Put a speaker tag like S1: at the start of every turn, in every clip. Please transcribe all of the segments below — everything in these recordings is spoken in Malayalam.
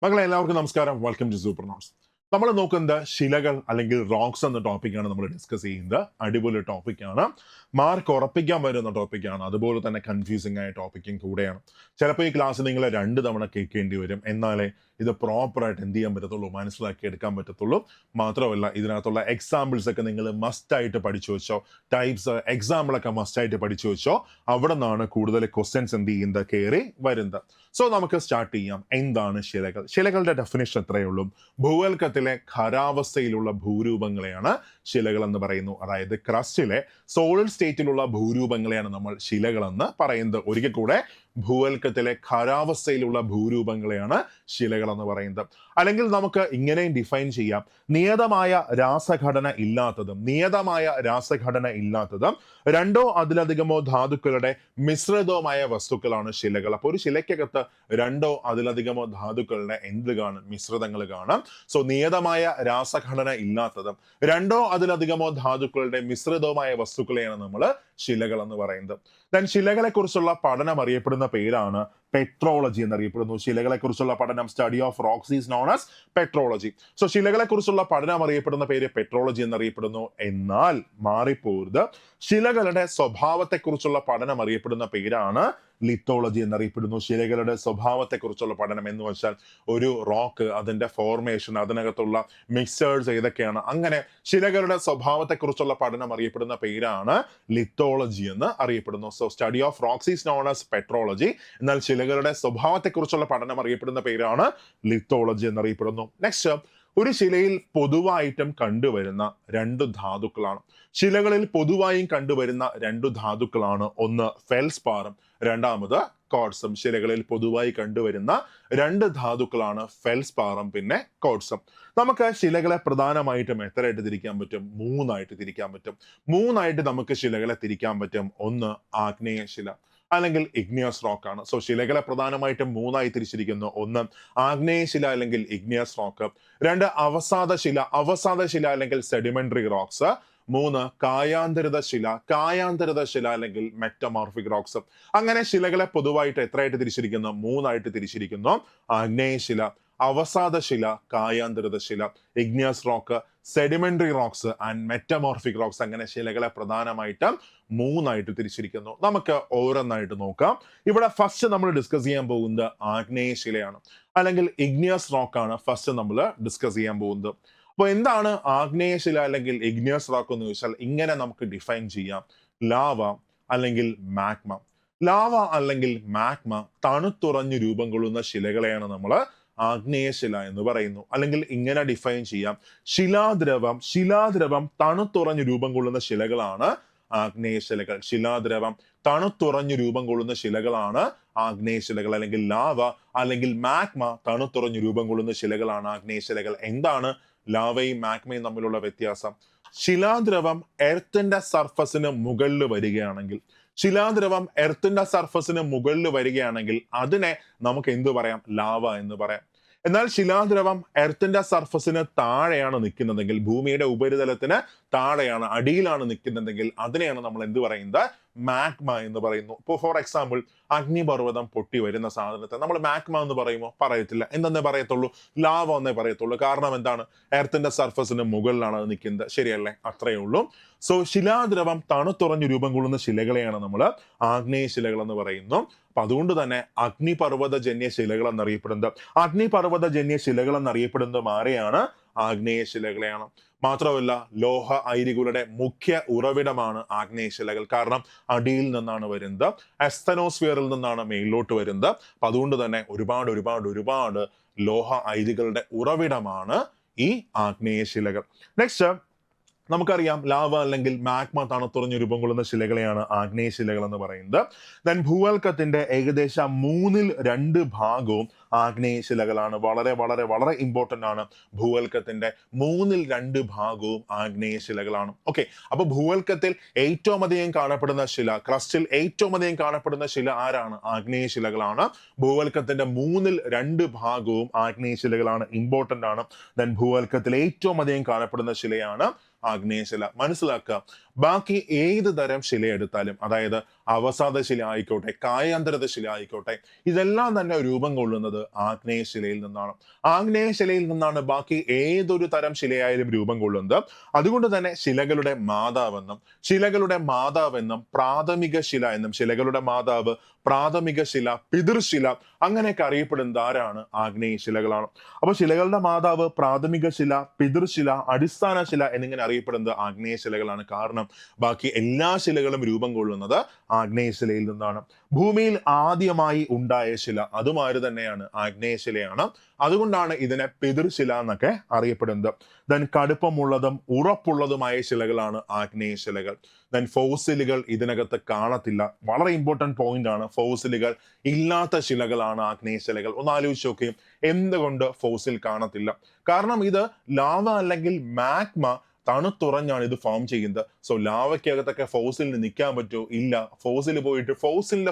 S1: മക്കളെ എല്ലാവർക്കും നമസ്കാരം. Welcome to super notes. നമ്മൾ നോക്കുന്നത് ശിലകൾ അല്ലെങ്കിൽ റോക്സ് എന്ന ടോപ്പിക്കാണ് നമ്മൾ ഡിസ്കസ് ചെയ്യുന്നത്. അടിപൊളി ടോപ്പിക്കാണ്, മാർക്ക് ഉറപ്പിക്കാൻ വരുന്ന ടോപ്പിക്കാണ്, അതുപോലെ തന്നെ കൺഫ്യൂസിംഗ് ആയ ടോപ്പിക്കും കൂടെയാണ്. ചിലപ്പോൾ ഈ ക്ലാസ് നിങ്ങൾ 2 തവണ കേൾക്കേണ്ടി വരും, എന്നാലേ ഇത് പ്രോപ്പറായിട്ട് എന്ത് ചെയ്യാൻ പറ്റത്തുള്ളൂ, മനസ്സിലാക്കി എടുക്കാൻ പറ്റത്തുള്ളൂ. മാത്രമല്ല ഇതിനകത്തുള്ള എക്സാമ്പിൾസ് ഒക്കെ നിങ്ങൾ മസ്റ്റായിട്ട് പഠിച്ചു വെച്ചോ, ടൈപ്സ് എക്സാമ്പിളൊക്കെ മസ്റ്റായിട്ട് പഠിച്ചു വെച്ചോ. അവിടെ നിന്നാണ് കൂടുതൽ ക്വസ്റ്റ്യൻസ് എന്ത് ചെയ്യുന്നത്, കയറി വരുന്നത്. സോ നമുക്ക് സ്റ്റാർട്ട് ചെയ്യാം. എന്താണ് ശിലകൾ? ശിലകളുടെ ഡെഫിനിഷൻ എത്രയേ ഉള്ളൂ. ഭൂവൽക്കത്തിലെ ഖരാവസ്ഥയിലുള്ള ഭൂരൂപങ്ങളെയാണ് ശിലകൾ എന്ന് പറയുന്നു. അതായത് ക്രസ്റ്റിലെ സോളിഡ് സ്റ്റേറ്റിലുള്ള ഭൂരൂപങ്ങളെയാണ് നമ്മൾ ശിലകൾ എന്ന് പറയുന്നത്. ഒരിക്കൽ കൂടെ, ഭൂവൽക്കത്തിലെ ഖരാവസ്ഥയിലുള്ള ഭൂരൂപങ്ങളെയാണ് ശിലകൾ എന്ന് പറയുന്നത്. അല്ലെങ്കിൽ നമുക്ക് ഇങ്ങനെയും ഡിഫൈൻ ചെയ്യാം: നിയതമായ രാസഘടന ഇല്ലാത്തതും രണ്ടോ അതിലധികമോ ധാതുക്കളുടെ മിശ്രിതവുമായ വസ്തുക്കളാണ് ശിലകൾ. അപ്പോൾ ഒരു ശിലയ്ക്കകത്ത് രണ്ടോ അതിലധികമോ ധാതുക്കളുടെ എന്ത് കാണും, മിശ്രിതങ്ങൾ കാണാം. സോ നിയതമായ രാസഘടന ഇല്ലാത്തതും രണ്ടോ അതിലധികമോ ധാതുക്കളുടെ മിശ്രിതവുമായ വസ്തുക്കളെയാണ് നമ്മൾ ശിലകൾ എന്ന് പറയുന്നത്. ദെൻ ശിലകളെ കുറിച്ചുള്ള പഠനം അറിയപ്പെടുന്ന പേരാണ് പെട്രോളജി എന്നറിയപ്പെടുന്നു. ശിലകളെ കുറിച്ചുള്ള പഠനം, study of rocks is known as petrology. So ശിലകളെ കുറിച്ചുള്ള പഠനം അറിയപ്പെടുന്ന പേര് പെട്രോളജി എന്നറിയപ്പെടുന്നു. എന്നാൽ മാറിപ്പോരുത്, ശിലകളുടെ സ്വഭാവത്തെ കുറിച്ചുള്ള പഠനം അറിയപ്പെടുന്ന പേരാണ് ലിത്തോളജി എന്നറിയപ്പെടുന്നു. ശിലകളുടെ സ്വഭാവത്തെ കുറിച്ചുള്ള പഠനം എന്ന് വെച്ചാൽ ഒരു റോക്ക്, അതിന്റെ ഫോർമേഷൻ, അതിനകത്തുള്ള മിക്സേഴ്സ് ഏതൊക്കെയാണ്, അങ്ങനെ ശിലകളുടെ സ്വഭാവത്തെ കുറിച്ചുള്ള പഠനം അറിയപ്പെടുന്ന പേരാണ് ലിത്തോളജി എന്ന് അറിയപ്പെടുന്നു. So study of rocks is known as petrology. എന്നാൽ ശിലകളുടെ സ്വഭാവത്തെ കുറിച്ചുള്ള പഠനം അറിയപ്പെടുന്ന പേരാണ് ലിത്തോളജി എന്നറിയപ്പെടുന്നു. നെക്സ്റ്റ്, ഒരു ശിലയിൽ പൊതുവായിട്ടും കണ്ടുവരുന്ന 2 ധാതുക്കളാണ്. ശിലകളിൽ പൊതുവായും കണ്ടുവരുന്ന 2 ധാതുക്കളാണ്, ഒന്ന് ഫെൽസ്പാറും രണ്ടാമത് ക്വാർട്സും. ശിലകളിൽ പൊതുവായി കണ്ടുവരുന്ന 2 ധാതുക്കളാണ് ഫെൽസ്പാറും പിന്നെ ക്വാർട്സും. നമുക്ക് ശിലകളെ പ്രധാനമായിട്ടും എത്രയായിട്ട് തിരിക്കാൻ പറ്റും? 3 ആയിട്ട് തിരിക്കാൻ പറ്റും. 3 ആയിട്ട് നമുക്ക് ശിലകളെ തിരിക്കാൻ പറ്റും. ഒന്ന് ആഗ്നേയ ശില അല്ലെങ്കിൽ ഇഗ്നിയസ് റോക്ക് ആണ്. സോ ശിലകളെ പ്രധാനമായിട്ടും 3 ആയി തിരിച്ചിരിക്കുന്നു. ഒന്ന് ആഗ്നേയ ശില അല്ലെങ്കിൽ ഇഗ്നിയസ് റോക്ക്, 2 അവസാദ ശില അല്ലെങ്കിൽ സെഡിമെന്ററി റോക്സ്, 3 കായാന്തരിത ശില അല്ലെങ്കിൽ മെറ്റമോർഫിക് റോക്സ്. അങ്ങനെ ശിലകളെ പൊതുവായിട്ട് എത്രയായിട്ട് തിരിച്ചിരിക്കുന്നു? 3 ആയിട്ട് തിരിച്ചിരിക്കുന്നു. ആഗ്നേയ ശില, അവസാദ ശില, കായാന്തരിത ശില, igneous rock, sedimentary rocks and metamorphic rocks. അങ്ങനെ ശിലകളെ പ്രധാനമായിട്ടും 3 ആയിട്ട് തിരിച്ചിരിക്കുന്നു. നമുക്ക് ഓരോന്നായിട്ട് നോക്കാം. ഇവിടെ ഫസ്റ്റ് നമ്മൾ ഡിസ്കസ് ചെയ്യാൻ പോകുന്നത് ആഗ്നേയ ശിലയാണ് അല്ലെങ്കിൽ ഇഗ്നിയസ് റോക്ക് ആണ് ഫസ്റ്റ് നമ്മൾ ഡിസ്കസ് ചെയ്യാൻ പോകുന്നത്. അപ്പോൾ എന്താണ് ആഗ്നേയ ശില അല്ലെങ്കിൽ ഇഗ്നിയസ് റോക്ക് എന്ന് ചോദിച്ചാൽ ഇങ്ങനെ നമുക്ക് ഡിഫൈൻ ചെയ്യാം: ലാവ അല്ലെങ്കിൽ മാഗ്മ. ലാവ അല്ലെങ്കിൽ മാഗ്മ തണുത്തുറഞ്ഞു രൂപം കൊള്ളുന്ന ശിലകളെയാണ് നമ്മൾ ആഗ്നേയ ശില എന്ന് പറയുന്നു. അല്ലെങ്കിൽ ഇങ്ങനെ ഡിഫൈൻ ചെയ്യാം: ശിലാദ്രവം തണുത്തുറഞ്ഞു രൂപം കൊള്ളുന്ന ശിലകളാണ് ആഗ്നേയ ശിലകൾ. ശിലാദ്രവം തണുത്തുറഞ്ഞു രൂപം കൊള്ളുന്ന ശിലകളാണ് ആഗ്നേയ ശിലകൾ. അല്ലെങ്കിൽ ലാവ അല്ലെങ്കിൽ മാഗ്മ തണുത്തുറഞ്ഞു രൂപം കൊള്ളുന്ന ശിലകളാണ് ആഗ്നേയ ശിലകൾ. എന്താണ് ലാവയും മാഗ്മയും തമ്മിലുള്ള വ്യത്യാസം? ശിലാദ്രവം എർത്തിന്റെ സർഫസിന് മുകളിൽ വരികയാണെങ്കിൽ അതിനെ നമുക്ക് എന്ത് പറയാം? ലാവ എന്ന് പറയാം. എന്നാൽ ശിലാദ്രവം എർത്തിന്റെ സർഫസിന് താഴെയാണ് നിൽക്കുന്നതെങ്കിൽ, ഭൂമിയുടെ ഉപരിതലത്തിന് താഴെയാണ്, അടിയിലാണ് നിൽക്കുന്നതെങ്കിൽ അതിനെയാണ് നമ്മൾ എന്ത് പറയുന്നത്? മാഗ്മ എന്ന് പറയുന്നു. ഇപ്പോൾ ഫോർ എക്സാമ്പിൾ, അഗ്നിപർവ്വതം പൊട്ടി വരുന്ന സാധനത്തെ നമ്മൾ മാഗ്മ എന്ന് പറയുമോ? പറയത്തില്ല. എന്തെന്നേ പറയത്തുള്ളൂ? ലാവ എന്നേ പറയത്തുള്ളൂ. കാരണം എന്താണ്? എർത്തിന്റെ സർഫസിന് മുകളിലാണ് അത് നിൽക്കുന്നത്. ശരിയല്ലേ? അത്രയേ ഉള്ളൂ. സോ ശിലാദ്രവം തണുത്തുറഞ്ഞു രൂപം കൊള്ളുന്ന ശിലകളെയാണ് നമ്മൾ ആഗ്നേയ ശിലകൾ എന്ന് പറയുന്നു. അപ്പൊ അതുകൊണ്ട് തന്നെ അഗ്നിപർവ്വതജന്യ ശിലകൾ എന്നറിയപ്പെടുന്നത് ആരെയാണ്? ആഗ്നേയ ശിലകളെയാണ്. മാത്രമല്ല, ലോഹ അയിരുകളുടെ മുഖ്യ ഉറവിടമാണ് ആഗ്നേയ ശിലകൾ. കാരണം അടിയിൽ നിന്നാണ് വരുന്നത്, എസ്തനോസ്ഫിയറിൽ നിന്നാണ് മേലോട്ട് വരുന്നത്. അപ്പൊ അതുകൊണ്ട് തന്നെ ഒരുപാട് ലോഹ അയിരുകളുടെ ഉറവിടമാണ് ഈ ആഗ്നേയ ശിലകൾ. നെക്സ്റ്റ്, നമുക്കറിയാം ലാവ അല്ലെങ്കിൽ മാഗ്മ തണുത്തുറഞ്ഞു രൂപം കൊള്ളുന്ന ശിലകളെയാണ് ആഗ്നേയ ശിലകൾ എന്ന് പറയുന്നത്. ദെൻ ഭൂവൽക്കത്തിന്റെ ഏകദേശം 2/3 ഭാഗവും ആഗ്നേയ ശിലകളാണ്. വളരെ വളരെ വളരെ ഇമ്പോർട്ടന്റ് ആണ്. ഭൂവൽക്കത്തിന്റെ 2/3 ഭാഗവും ആഗ്നേയ ശിലകളാണ്. ഓക്കെ, അപ്പൊ ഭൂവൽക്കത്തിൽ ഏറ്റവും അധികം കാണപ്പെടുന്ന ശില, ക്രസ്റ്റിൽ ഏറ്റവും അധികം കാണപ്പെടുന്ന ശില ആരാണ്? ആഗ്നേയ ശിലകളാണ്. ഭൂവൽക്കത്തിന്റെ 2/3 ഭാഗവും ആഗ്നേയ ശിലകളാണ്. ഇമ്പോർട്ടന്റ് ആണ്. ദെൻ ഭൂവൽക്കത്തിൽ ഏറ്റവും അധികം കാണപ്പെടുന്ന ശിലയാണ് ആഗ്നേയ ശില. മനസ്സിലാക്കുക, ബാക്കി ഏത് തരം ശില എടുത്താലും, അതായത് അവസാദ ശില ആയിക്കോട്ടെ, കായാന്തരത ശില ആയിക്കോട്ടെ, ഇതെല്ലാം തന്നെ രൂപം കൊള്ളുന്നത് ആഗ്നേയശിലയിൽ നിന്നാണ്. ആഗ്നേയശിലയിൽ നിന്നാണ് ബാക്കി ഏതൊരു തരം ശിലയായാലും രൂപം കൊള്ളുന്നത്. അതുകൊണ്ട് തന്നെ ശിലകളുടെ മാതാവെന്നും പ്രാഥമിക ശില എന്നും, ശിലകളുടെ മാതാവ്, പ്രാഥമിക ശില, പിതൃശില, അങ്ങനെയൊക്കെ അറിയപ്പെടുന്നത് ആരാണ്? ആഗ്നേയ ശിലകളാണ്. അപ്പൊ ശിലകളുടെ മാതാവ്, പ്രാഥമിക ശില, പിതൃശില, അടിസ്ഥാന ശില എന്നിങ്ങനെ അറിയപ്പെടുന്നത് ആഗ്നേയ ശിലകളാണ്. കാരണം ബാക്കി എല്ലാ ശിലകളും രൂപം കൊള്ളുന്നത് ആഗ്നേയ ശിലയിൽ നിന്നാണ്. ഭൂമിയിൽ ആദ്യമായി ഉണ്ടായ ശില അതും ആര് തന്നെയാണ്? ആഗ്നേയ ശിലയാണ്. അതുകൊണ്ടാണ് ഇതിനെ പിതൃശില എന്നൊക്കെ അറിയപ്പെടുന്നത്. ദെൻ കടുപ്പമുള്ളതും ഉറപ്പുള്ളതുമായ ശിലകളാണ് ആഗ്നേയ ശിലകൾ. ദെൻ ഫോസിലുകൾ ഇതിനകത്ത് കാണത്തില്ല. വളരെ ഇമ്പോർട്ടന്റ് പോയിന്റ് ആണ്. ഫോസിലുകൾ ഇല്ലാത്ത ശിലകളാണ് ആഗ്നേയ ശിലകൾ. ഒന്ന് ആലോചിച്ച് നോക്കുകയും എന്തുകൊണ്ട് ഫോസിൽ കാണത്തില്ല? കാരണം ഇത് ലാവ അല്ലെങ്കിൽ മാഗ്മ തണുത്തുറഞ്ഞാണ് ഇത് ഫോം ചെയ്യുന്നത്. സോ ലാവയ്ക്കകത്തൊക്കെ ഫോസിലിന് നിൽക്കാൻ പറ്റുമോ? ഇല്ല. ഫോസിൽ പോയിട്ട്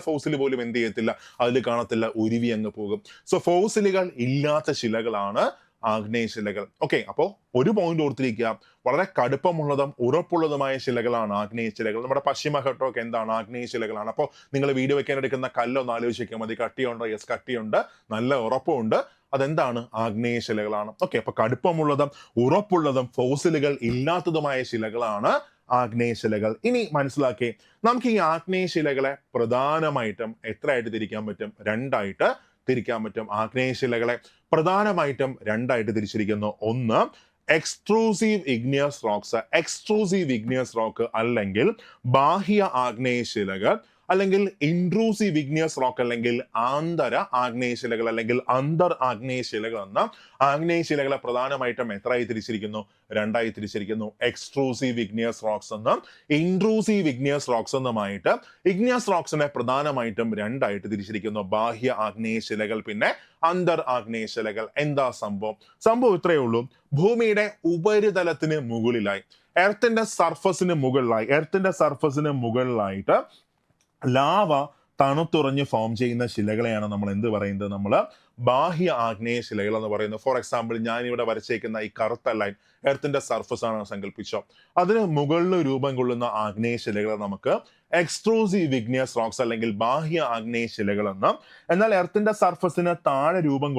S1: ഫോസിൽ പോലും എന്ത് ചെയ്യത്തില്ല, അതിൽ കാണത്തില്ല, ഉരുവി അങ്ങ് പോകും. സോ ഫോസിലുകൾ ഇല്ലാത്ത ശിലകളാണ് ആഗ്നേയ ശിലകൾ. ഓക്കെ, അപ്പോ ഒരു പോയിന്റ് ഓർത്തിരിക്കുക, വളരെ കടുപ്പമുള്ളതും ഉറപ്പുള്ളതുമായ ശിലകളാണ് ആഗ്നേയ ശിലകൾ. നമ്മുടെ പശ്ചിമഘട്ടമൊക്കെ എന്താണ്? ആഗ്നേയ ശിലകളാണ്. അപ്പോൾ നിങ്ങൾ വീട് വെക്കാൻ എടുക്കുന്ന കല്ലൊന്ന് ആലോചിക്കുക മതി. കട്ടിയുണ്ടോ? യെസ്, കട്ടിയുണ്ട്, നല്ല ഉറപ്പുണ്ട്. അതെന്താണ്? ആഗ്നേയ ശിലകളാണ്. ഓക്കെ, അപ്പൊ കടുപ്പമുള്ളതും ഉറപ്പുള്ളതും ഫോസിലുകൾ ഇല്ലാത്തതുമായ ശിലകളാണ് ആഗ്നേയ ശിലകൾ. ഇനി മനസ്സിലാക്കി, നമുക്ക് ഈ ആഗ്നേയ ശിലകളെ പ്രധാനമായിട്ടും എത്രയായിട്ട് തിരിക്കാൻ പറ്റും? രണ്ടായിട്ട് തിരിക്കാൻ പറ്റും. ആഗ്നേയ ശിലകളെ പ്രധാനമായിട്ടും രണ്ടായിട്ട് തിരിച്ചിരിക്കുന്നു. ഒന്ന്, extrusive igneous rocks, extrusive igneous rock അല്ലെങ്കിൽ ബാഹ്യ ആഗ്നേയ ശിലകൾ, അല്ലെങ്കിൽ ഇൻട്രൂസീവ് ഇഗ്നിയസ് റോക്ക് അല്ലെങ്കിൽ ആന്തര ആഗ്നേയ ശിലകൾ അല്ലെങ്കിൽ അന്തർ ആഗ്നേയ ശിലകൾ എന്ന ആഗ്നേയ ശിലകളെ പ്രധാനമായിട്ടും എത്രയായി തിരിച്ചിരിക്കുന്നു? രണ്ടായി തിരിച്ചിരിക്കുന്നു. എക്സ്ട്രൂസീവ് ഇഗ്നിയസ് റോക്സ് എന്നും ഇൻട്രൂസീവ് ഇഗ്നിയസ് റോക്സ് എന്നുമായിട്ട് ഇഗ്നിയസ് റോക്സിനെ പ്രധാനമായിട്ടും രണ്ടായിട്ട് തിരിച്ചിരിക്കുന്നു. ബാഹ്യ ആഗ്നേയ ശിലകൾ, പിന്നെ അന്തർ ആഗ്നേയ ശിലകൾ. എന്താ സംഭവം? സംഭവം ഇത്രയേ ഉള്ളൂ. ഭൂമിയുടെ ഉപരിതലത്തിന് മുകളിലായി, എർത്തിന്റെ സർഫസിന് മുകളിലായിട്ട് ലാവ തണുത്തുറഞ്ഞ് ഫോം ചെയ്യുന്ന ശിലകളെയാണ് നമ്മൾ എന്ത് പറയുന്നത്? നമ്മൾ ബാഹ്യ ആഗ്നേയ ശിലകൾ എന്ന് പറയുന്നത്. ഫോർ എക്സാമ്പിൾ, ഞാൻ ഇവിടെ വരച്ചേക്കുന്ന ഈ കറുത്ത ലൈൻ എർത്തിന്റെ സർഫസ് ആണ് സങ്കല്പിച്ചോ. അതിന് മുകളിൽ രൂപം കൊള്ളുന്ന ആഗ്നേയ ശിലകളെ നമുക്ക് എക്സ്ട്രൂസീവ് ഇഗ്നിയസ് റോക്സ് അല്ലെങ്കിൽ ബാഹ്യ ആഗ്നേയ ശിലകൾ എന്ന്. എന്നാൽ എർത്തിന്റെ സർഫസിന് താഴെ രൂപം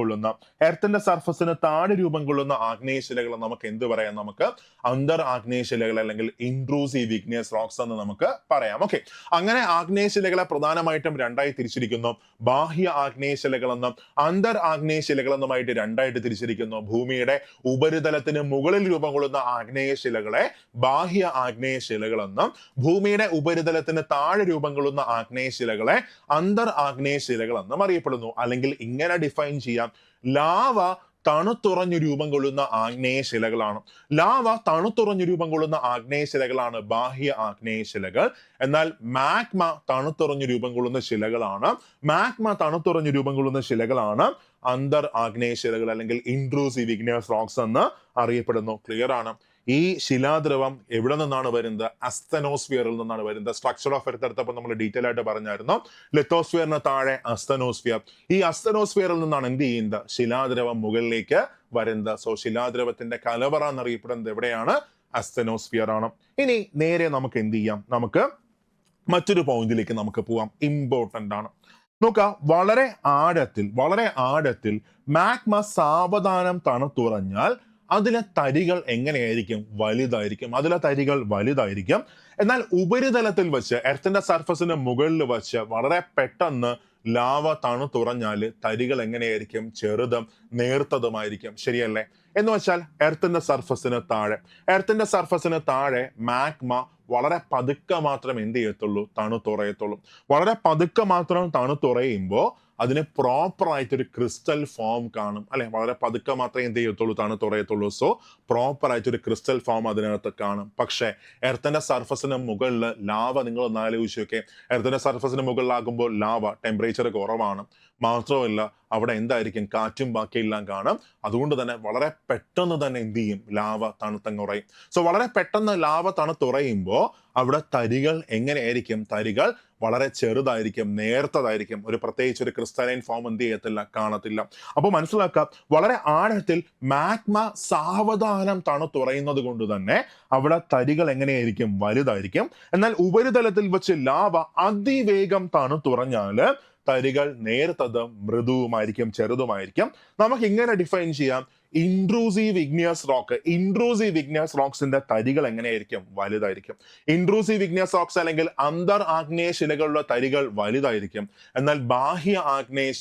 S1: കൊള്ളുന്ന ആഗ്നേയ ശിലകൾ നമുക്ക് എന്ത് പറയാം? നമുക്ക് അന്തർ ആഗ്നേയ ശിലകൾ അല്ലെങ്കിൽ ഇൻട്രൂസീവ് ഇഗ്നിയസ് റോക്സ് എന്ന് നമുക്ക് പറയാം. ഓക്കെ, അങ്ങനെ ആഗ്നേയ ശിലകളെ പ്രധാനമായിട്ടും രണ്ടായി തിരിച്ചിരിക്കുന്നു. ബാഹ്യ ആഗ്നേയ ശിലകൾ എന്നും അന്തർ ആഗ്നേയ ശിലകൾ എന്നുമായിട്ട് രണ്ടായിട്ട് തിരിച്ചിരിക്കുന്നു. ഭൂമിയുടെ ഉപരിതലത്തിന് മുകളിൽ രൂപം കൊള്ളുന്ന ആഗ്നേയ ശിലകളെ ബാഹ്യ ആഗ്നേയ ശിലകൾ എന്നും ഭൂമിയുടെ ഉപരിതലത്തിന് താഴെ രൂപം കൊള്ളുന്ന ആഗ്നേയ ശിലകളെ അന്തർ ആഗ്നേയ ശിലകൾ എന്നും അറിയപ്പെടുന്നു. അല്ലെങ്കിൽ ഇങ്ങനെ ഡിഫൈൻ ചെയ്യാം, ലാവ തണുത്തുറഞ്ഞു രൂപം കൊള്ളുന്ന ആഗ്നേയ ശിലകളാണ്. ബാഹ്യ ആഗ്നേയ ശിലകൾ. എന്നാൽ മാഗ്മ തണുത്തുറഞ്ഞു രൂപം കൊള്ളുന്ന ശിലകളാണ് അന്തർ ആഗ്നേയ ശിലകൾ അല്ലെങ്കിൽ ഇൻട്രൂസീവ് ഇഗ്നിയസ് റോക്സ് എന്ന് അറിയപ്പെടുന്നു. ക്ലിയർ ആണ്? ഈ ശിലാദ്രവം എവിടെ നിന്നാണ് വരുന്നത്? അസ്തനോസ്ഫിയറിൽ നിന്നാണ് വരുന്നത്. സ്ട്രക്ചർ ഓഫ് എർത്ത് എടുത്തപ്പോൾ നമ്മൾ ഡീറ്റെയിൽ ആയിട്ട് പറഞ്ഞായിരുന്നു. ലിത്തോസ്ഫിയറിന് താഴെ അസ്തനോസ്ഫിയർ. ഈ അസ്തനോസ്ഫിയറിൽ നിന്നാണ് എന്ത് ചെയ്യുന്നത്? ശിലാദ്രവം മുകളിലേക്ക് വരുന്നത്. സോ ശിലാദ്രവത്തിന്റെ കലവറ എന്നറിയപ്പെടുന്നത് എവിടെയാണ്? അസ്തനോസ്ഫിയർ ആണ്. ഇനി നേരെ നമുക്ക് എന്ത് ചെയ്യാം? നമുക്ക് മറ്റൊരു പോയിന്റിലേക്ക് നമുക്ക് പോവാം. ഇമ്പോർട്ടന്റ് ആണ്. നോക്കാം, വളരെ ആഴത്തിൽ മാഗ്മ സാവധാനം തണുത്തുറഞ്ഞാൽ അതിലെ തരികൾ എങ്ങനെയായിരിക്കും? വലുതായിരിക്കും. എന്നാൽ ഉപരിതലത്തിൽ വെച്ച്, എർത്തിന്റെ സർഫസിന് മുകളിൽ വെച്ച് വളരെ പെട്ടെന്ന് ലാവ തണുത്തുറഞ്ഞാല് തരികൾ എങ്ങനെയായിരിക്കും? ചെറുതും നേർത്തതുമായിരിക്കും. ശരിയല്ലേ? എന്ന് വെച്ചാൽ എർത്തിന്റെ സർഫസിന് താഴെ മാഗ്മ വളരെ പതുക്കെ മാത്രം എന്ത് ചെയ്യത്തുള്ളൂ? തണുത്തുറയത്തുള്ളൂ. വളരെ പതുക്കെ മാത്രം തണുത്തുറയുമ്പോൾ അതിന് പ്രോപ്പർ ആയിട്ടൊരു ക്രിസ്റ്റൽ ഫോം കാണും, അല്ലെ? വളരെ പതുക്കെ മാത്രമേ എന്ത് ചെയ്യത്തുള്ളൂ? തണുത്തുറയത്തുള്ളൂ. സോ പ്രോപ്പർ ആയിട്ടൊരു ക്രിസ്റ്റൽ ഫോം അതിനകത്ത് കാണും. പക്ഷേ എർത്തിന്റെ സർഫസിന് മുകളിൽ ലാവ, നിങ്ങൾ ഒന്ന് ആലോചിച്ച് നോക്കേ, എർത്തിന്റെ സർഫസിന് മുകളിലാകുമ്പോൾ ലാവ ടെമ്പറേച്ചർ കുറവാണ്. മാത്രമല്ല അവിടെ എന്തായിരിക്കും, കാറ്റും ബാക്കിയെല്ലാം കാണും. അതുകൊണ്ട് തന്നെ വളരെ പെട്ടെന്ന് തന്നെ എന്ത് ചെയ്യും, ലാവ തണുത്തങ്ങുറയും. സോ വളരെ പെട്ടെന്ന് ലാവ തണുത്തുറയുമ്പോൾ അവിടെ തരികൾ എങ്ങനെയായിരിക്കും, തരികൾ വളരെ ചെറുതായിരിക്കും, നേർത്തതായിരിക്കും. പ്രത്യേകിച്ച് ഒരു ക്രിസ്റ്റലൈൻ ഫോം എന്ത് ചെയ്യത്തില്ല, കാണത്തില്ല. അപ്പോൾ മനസ്സിലാക്കാം, വളരെ ആഴത്തിൽ മാഗ്മ സാവധാനം തണുത്തുറയുന്നത് കൊണ്ട് തന്നെ അവിടെ തരികൾ എങ്ങനെയായിരിക്കും, വലുതായിരിക്കും. എന്നാൽ ഉപരിതലത്തിൽ വെച്ച് ലാവ അതിവേഗം തണുത്തുറഞ്ഞാല് തരികൾ നേർത്തതും മൃദുവുമായിരിക്കും, ചെറുതുമായിരിക്കും. നമുക്ക് ഇങ്ങനെ ഡിഫൈൻ ചെയ്യാം, intrusive igneous rock. Intrusive igneous റോക്സിന്റെ തരികൾ എങ്ങനെയായിരിക്കും, വലുതായിരിക്കും. ഇൻട്രൂസീവ് ഇഗ്നിയസ് റോക്സ് അല്ലെങ്കിൽ അന്തർ ആഗ്നേയ ശിലകളുടെ തരികൾ വലുതായിരിക്കും. എന്നാൽ ബാഹ്യ ആഗ്നേയ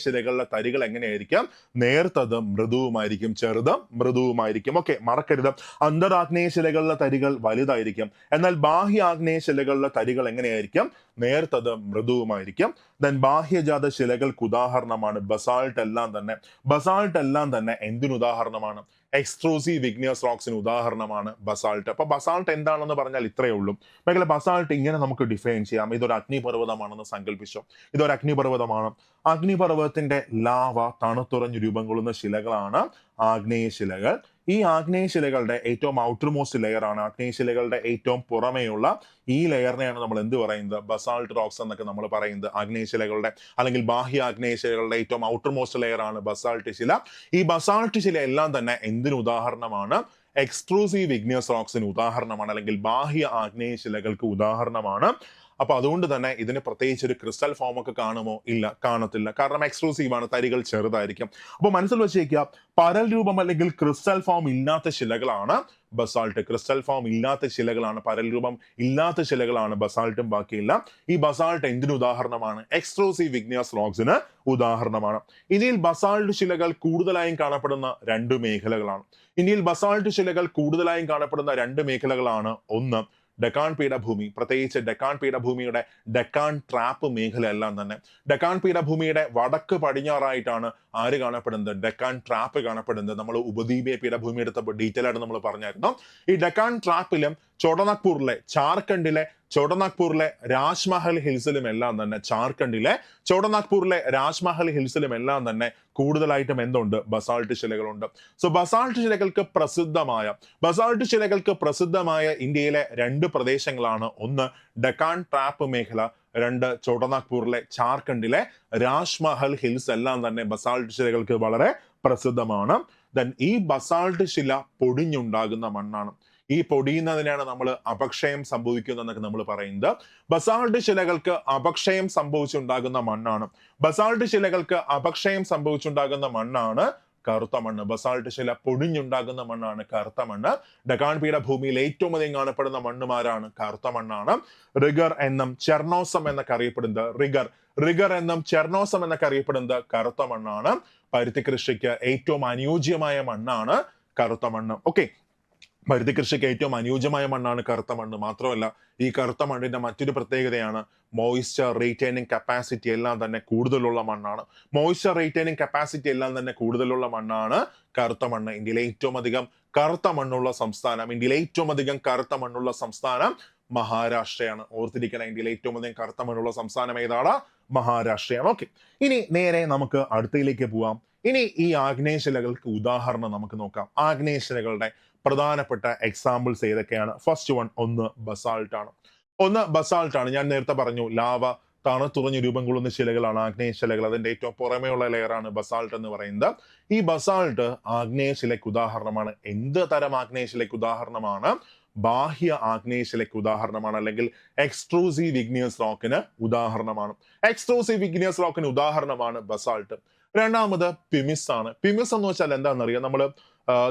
S1: ശിലകളുടെ തരികൾ എങ്ങനെയായിരിക്കും, നേർത്തതും മൃദുവുമായിരിക്കും, ചെറുതും മൃദുവുമായിരിക്കും. ഓക്കെ, മറക്കരുത്, അന്തർ ആഗ്നേയ ശിലകളുടെ തരികൾ വലുതായിരിക്കും. എന്നാൽ ബാഹ്യ ആഗ്നേയ ശിലകളുടെ തരികൾ എങ്ങനെയായിരിക്കും, നേർത്തതും മൃദുവുമായിരിക്കും. ദെൻ ബാഹ്യജാത ശിലകൾക്ക് ഉദാഹരണമാണ് ബസാൾട്ട് എല്ലാം തന്നെ എന്തിനു ഉദാഹരണമാണ്, എക്സ്ട്രൂസീവ് ഇഗ്നിയസ് റോക്സിന് ഉദാഹരണമാണ് ബസാൾട്ട്. അപ്പൊ ബസാൾട്ട് എന്താണെന്ന് പറഞ്ഞാൽ ഇത്രയേ ഉള്ളൂ. മേഖല ബസാൾട്ട് ഇങ്ങനെ നമുക്ക് ഡിഫൈൻ ചെയ്യാം. ഇതൊരു അഗ്നിപർവ്വതമാണെന്ന് സങ്കല്പിച്ചോ. ഇതൊരു അഗ്നിപർവ്വതമാണ്. അഗ്നിപർവ്വതത്തിന്റെ ലാവ തണുത്തുറഞ്ഞ് രൂപം കൊള്ളുന്ന ശിലകളാണ് ആഗ്നേയ ശിലകൾ. ഈ ആഗ്നേയ ശിലകളുടെ ഏറ്റവും ഔട്ടർ മോസ്റ്റ് ലെയർ ആണ്, ആഗ്നേയ ശിലകളുടെ ഏറ്റവും പുറമേയുള്ള ഈ ലെയറിനെയാണ് നമ്മൾ എന്ത് പറയുന്നത്, ബസാൾട്ട് റോക്സ് എന്നൊക്കെ നമ്മൾ പറയുന്നത്. ആഗ്നേയ ശിലകളുടെ അല്ലെങ്കിൽ ബാഹ്യ ആഗ്നേയ ശിലകളുടെ ഏറ്റവും ഔട്ടർ മോസ്റ്റ് ലെയർ ആണ് ബസാൾട്ട് ശില. ഈ ബസാൾട്ട് ശില എല്ലാം തന്നെ എന്തിനു ഉദാഹരണമാണ്, എക്സ്ട്രൂസീവ് ഇഗ്നിയസ് റോക്സിന് ഉദാഹരണമാണ്, അല്ലെങ്കിൽ ബാഹ്യ ആഗ്നേയ ശിലകൾക്ക് ഉദാഹരണമാണ്. അപ്പൊ അതുകൊണ്ട് തന്നെ ഇതിന് പ്രത്യേകിച്ച് ഒരു ക്രിസ്റ്റൽ ഫോം ഒക്കെ കാണുമോ, ഇല്ല, കാണത്തില്ല. കാരണം എക്സ്ക്ലൂസീവ് ആണ്, തരികൾ ചെറുതായിരിക്കും. അപ്പൊ മനസ്സിൽ വെച്ചേക്കുക, പരൽ രൂപം അല്ലെങ്കിൽ ക്രിസ്റ്റൽ ഫോം ഇല്ലാത്ത ശിലകളാണ് ബസാൾട്ട്. ക്രിസ്റ്റൽ ഫോം ഇല്ലാത്ത ശിലകളാണ്, പരൽ രൂപം ഇല്ലാത്ത ശിലകളാണ് ബസാൾട്ടും ബാക്കിയില്ല. ഈ ബസാൾട്ട് എന്തിനു ഉദാഹരണമാണ്, എക്സ്ട്രൂസീവ് ഇഗ്നിയസ് റോക്സിന് ഉദാഹരണമാണ്. ഇന്ത്യയിൽ ബസാൾട്ട് ശിലകൾ കൂടുതലായും കാണപ്പെടുന്ന രണ്ട് മേഖലകളാണ്. ഒന്ന്, ഡെക്കാൻ പീഠഭൂമി, പ്രത്യേകിച്ച് ഡെക്കാൻ പീഠഭൂമിയുടെ ഡെക്കാൻ ട്രാപ്പ് മേഖല എല്ലാം തന്നെ. ഡെക്കാൻ പീഠഭൂമിയുടെ വടക്ക് പടിഞ്ഞാറായിട്ടാണ് ആര് കാണപ്പെടുന്നത്, ഡെക്കാൻ ട്രാപ്പ് കാണപ്പെടുന്നത്. നമ്മൾ ഉപദ്വീപീയ പീഠഭൂമി എടുത്തപ്പോൾ ഡീറ്റെയിൽ ആയിട്ട് നമ്മൾ പറഞ്ഞായിരുന്നു. ഈ ഡെക്കാൻ ട്രാപ്പിലും ചോടനാഗ്പൂരിലെ ചോടനാഗ്പൂരിലെ രാജ്മഹൽ ഹിൽസിലും എല്ലാം തന്നെ, രാജ്മഹൽ ഹിൽസിലും എല്ലാം തന്നെ കൂടുതലായിട്ടും എന്തുണ്ട്, ബസാൾട്ട് ശിലകളുണ്ട്. സോ ബസാൾട്ട് ശിലകൾക്ക് പ്രസിദ്ധമായ ഇന്ത്യയിലെ രണ്ട് പ്രദേശങ്ങളാണ്. ഒന്ന് ഡെക്കാൻ ട്രാപ്പ് മേഖല, രണ്ട് ചോടനാഗ്പൂരിലെ ജാർഖണ്ഡിലെ രാജ്മഹൽ ഹിൽസ് എല്ലാം തന്നെ ബസാൾട്ട് ശിലകൾക്ക് വളരെ പ്രസിദ്ധമാണ്. ദെൻ ഈ ബസാൾട്ട് ശില പൊടിഞ്ഞുണ്ടാകുന്ന മണ്ണാണ്. ഈ പൊടിയുന്നതിനാണ് നമ്മൾ അപക്ഷയം സംഭവിക്കുന്നതെന്നൊക്കെ നമ്മൾ പറയുന്നത്. ബസാൾട്ട് ശിലകൾക്ക് അപക്ഷയം സംഭവിച്ചുണ്ടാകുന്ന മണ്ണാണ് കറുത്ത മണ്ണ്. ബസാൾട്ട് ശില പൊടിഞ്ഞുണ്ടാകുന്ന മണ്ണാണ് കറുത്ത മണ്ണ്. ഡെക്കാൻ പീഠഭൂമിയിൽ ഏറ്റവും അധികം കാണപ്പെടുന്ന മണ്ണുമാരാണ് കറുത്ത മണ്ണാണ്. റിഗർ എന്നും ചെർണോസം എന്നൊക്കെ അറിയപ്പെടുന്നത് കറുത്ത മണ്ണാണ്. പരുത്തി കൃഷിക്ക് ഏറ്റവും അനുയോജ്യമായ മണ്ണാണ് കറുത്ത മണ്ണ്. ഓക്കെ, പരുത്തി കൃഷിക്ക് ഏറ്റവും അനുയോജ്യമായ മണ്ണാണ് കറുത്ത മണ്ണ്. മാത്രമല്ല, ഈ കറുത്ത മണ്ണിന്റെ മറ്റൊരു പ്രത്യേകതയാണ് മോയ്സ്ചർ റീറ്റൈനിങ് കപ്പാസിറ്റി എല്ലാം തന്നെ കൂടുതലുള്ള മണ്ണാണ് കറുത്ത മണ്ണ്. ഇന്ത്യയിലെ ഏറ്റവും അധികം കറുത്ത മണ്ണുള്ള സംസ്ഥാനം മഹാരാഷ്ട്രയാണ്. ഓർത്തിരിക്കണം, ഇന്ത്യയിലെ ഏറ്റവും അധികം കറുത്ത മണ്ണുള്ള സംസ്ഥാനം ഏതാണ്, മഹാരാഷ്ട്രയാണ്. ഓക്കെ, ഇനി നേരെ നമുക്ക് അടുത്തയിലേക്ക് പോവാം. ഇനി ഈ ആഗ്നേയശിലകൾക്ക് ഉദാഹരണം നമുക്ക് നോക്കാം. ആഗ്നേയശിലകളുടെ പ്രധാനപ്പെട്ട എക്സാമ്പിൾസ് ഏതൊക്കെയാണ്? ഫസ്റ്റ് വൺ, ഒന്ന് ബസാൾട്ട് ആണ്. ഞാൻ നേരത്തെ പറഞ്ഞു, ലാവ തണുത്തുറഞ്ഞ് രൂപം കൊള്ളുന്ന ശിലകളാണ് ആഗ്നേയ ശിലകൾ. അതിന്റെ ഏറ്റവും പുറമേയുള്ള ലെയറാണ് ബസാൾട്ട് എന്ന് പറയുന്നത്. ഈ ബസാൾട്ട് ആഗ്നേയ ശിലയ്ക്ക് ഉദാഹരണമാണ്. എന്ത് തരം ആഗ്നേയ ശിലയ്ക്ക് ഉദാഹരണമാണ്? ബാഹ്യ ആഗ്നേയ ശിലയ്ക്ക് ഉദാഹരണമാണ്, അല്ലെങ്കിൽ എക്സ്ട്രൂസീവ് ഇഗ്നിയസ് റോക്കിന് ഉദാഹരണമാണ് ബസാൾട്ട്. രണ്ടാമത് പിമിസ് ആണ്. പിമിസ് എന്ന് വെച്ചാൽ എന്താണെന്നറിയാം?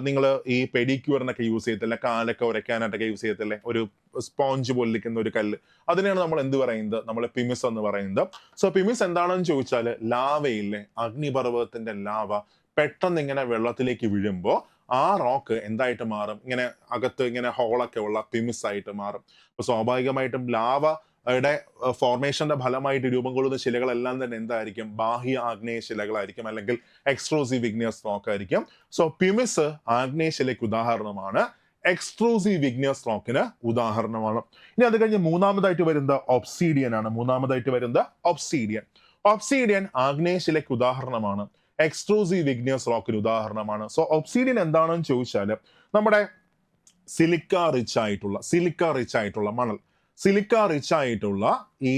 S1: നിങ്ങൾ ഈ പെഡിക്യൂറിനൊക്കെ യൂസ് ചെയ്യത്തില്ലേ, കാലൊക്കെ ഉരയ്ക്കാനായിട്ടൊക്കെ യൂസ് ചെയ്യത്തില്ലേ, ഒരു സ്പോഞ്ച് പോലിരിക്കുന്ന ഒരു കല്ല്, അതിനെയാണ് നമ്മൾ എന്ത് പറയുന്നത്, നമ്മൾ പിമിസ് എന്ന് പറയുന്നത്. സോ പിമിസ് എന്താണെന്ന് ചോദിച്ചാൽ, ലാവയില്ലേ, അഗ്നിപർവ്വതത്തിന്റെ ലാവ പെട്ടെന്ന് ഇങ്ങനെ വെള്ളത്തിലേക്ക് വീഴുമ്പോൾ ആ റോക്ക് എന്തായിട്ട് മാറും, ഇങ്ങനെ അകത്ത് ഇങ്ങനെ ഹോളൊക്കെ ഉള്ള പിമിസ് ആയിട്ട് മാറും. അപ്പൊ സ്വാഭാവികമായിട്ടും ലാവയുടെ ഫോർമേഷന്റെ ഫലമായിട്ട് രൂപം കൊള്ളുന്ന ശിലകളെല്ലാം തന്നെ എന്തായിരിക്കും? ബാഹ്യ ആഗ്നേയ ശിലകളായിരിക്കും, അല്ലെങ്കിൽ എക്സ്ട്രൂസീവ് ഇഗ്നിയസ് റോക്ക് ആയിരിക്കും. സോ പിമിസ് ആഗ്നേയ ശിലയ്ക്ക് ഉദാഹരണമാണ്, എക്സ്ട്രൂസീവ് ഇഗ്നിയസ് റോക്കിന് ഉദാഹരണമാണ്. ഇനി അത് കഴിഞ്ഞ് മൂന്നാമതായിട്ട് വരുന്നത് ഒബ്സീഡിയൻ ആണ്. ഒബ്സീഡിയൻ ആഗ്നേയശിലയ്ക്ക് ഉദാഹരണമാണ്, എക്സ്ട്രൂസീവ് ഇഗ്നിയസ് റോക്കിന് ഉദാഹരണമാണ്. സോ ഒബ്സീഡിയൻ എന്താണെന്ന് ചോദിച്ചാൽ നമ്മുടെ സിലിക്ക റിച്ച് ആയിട്ടുള്ള മണൽ, സിലിക്ക റിച്ച് ആയിട്ടുള്ള ഈ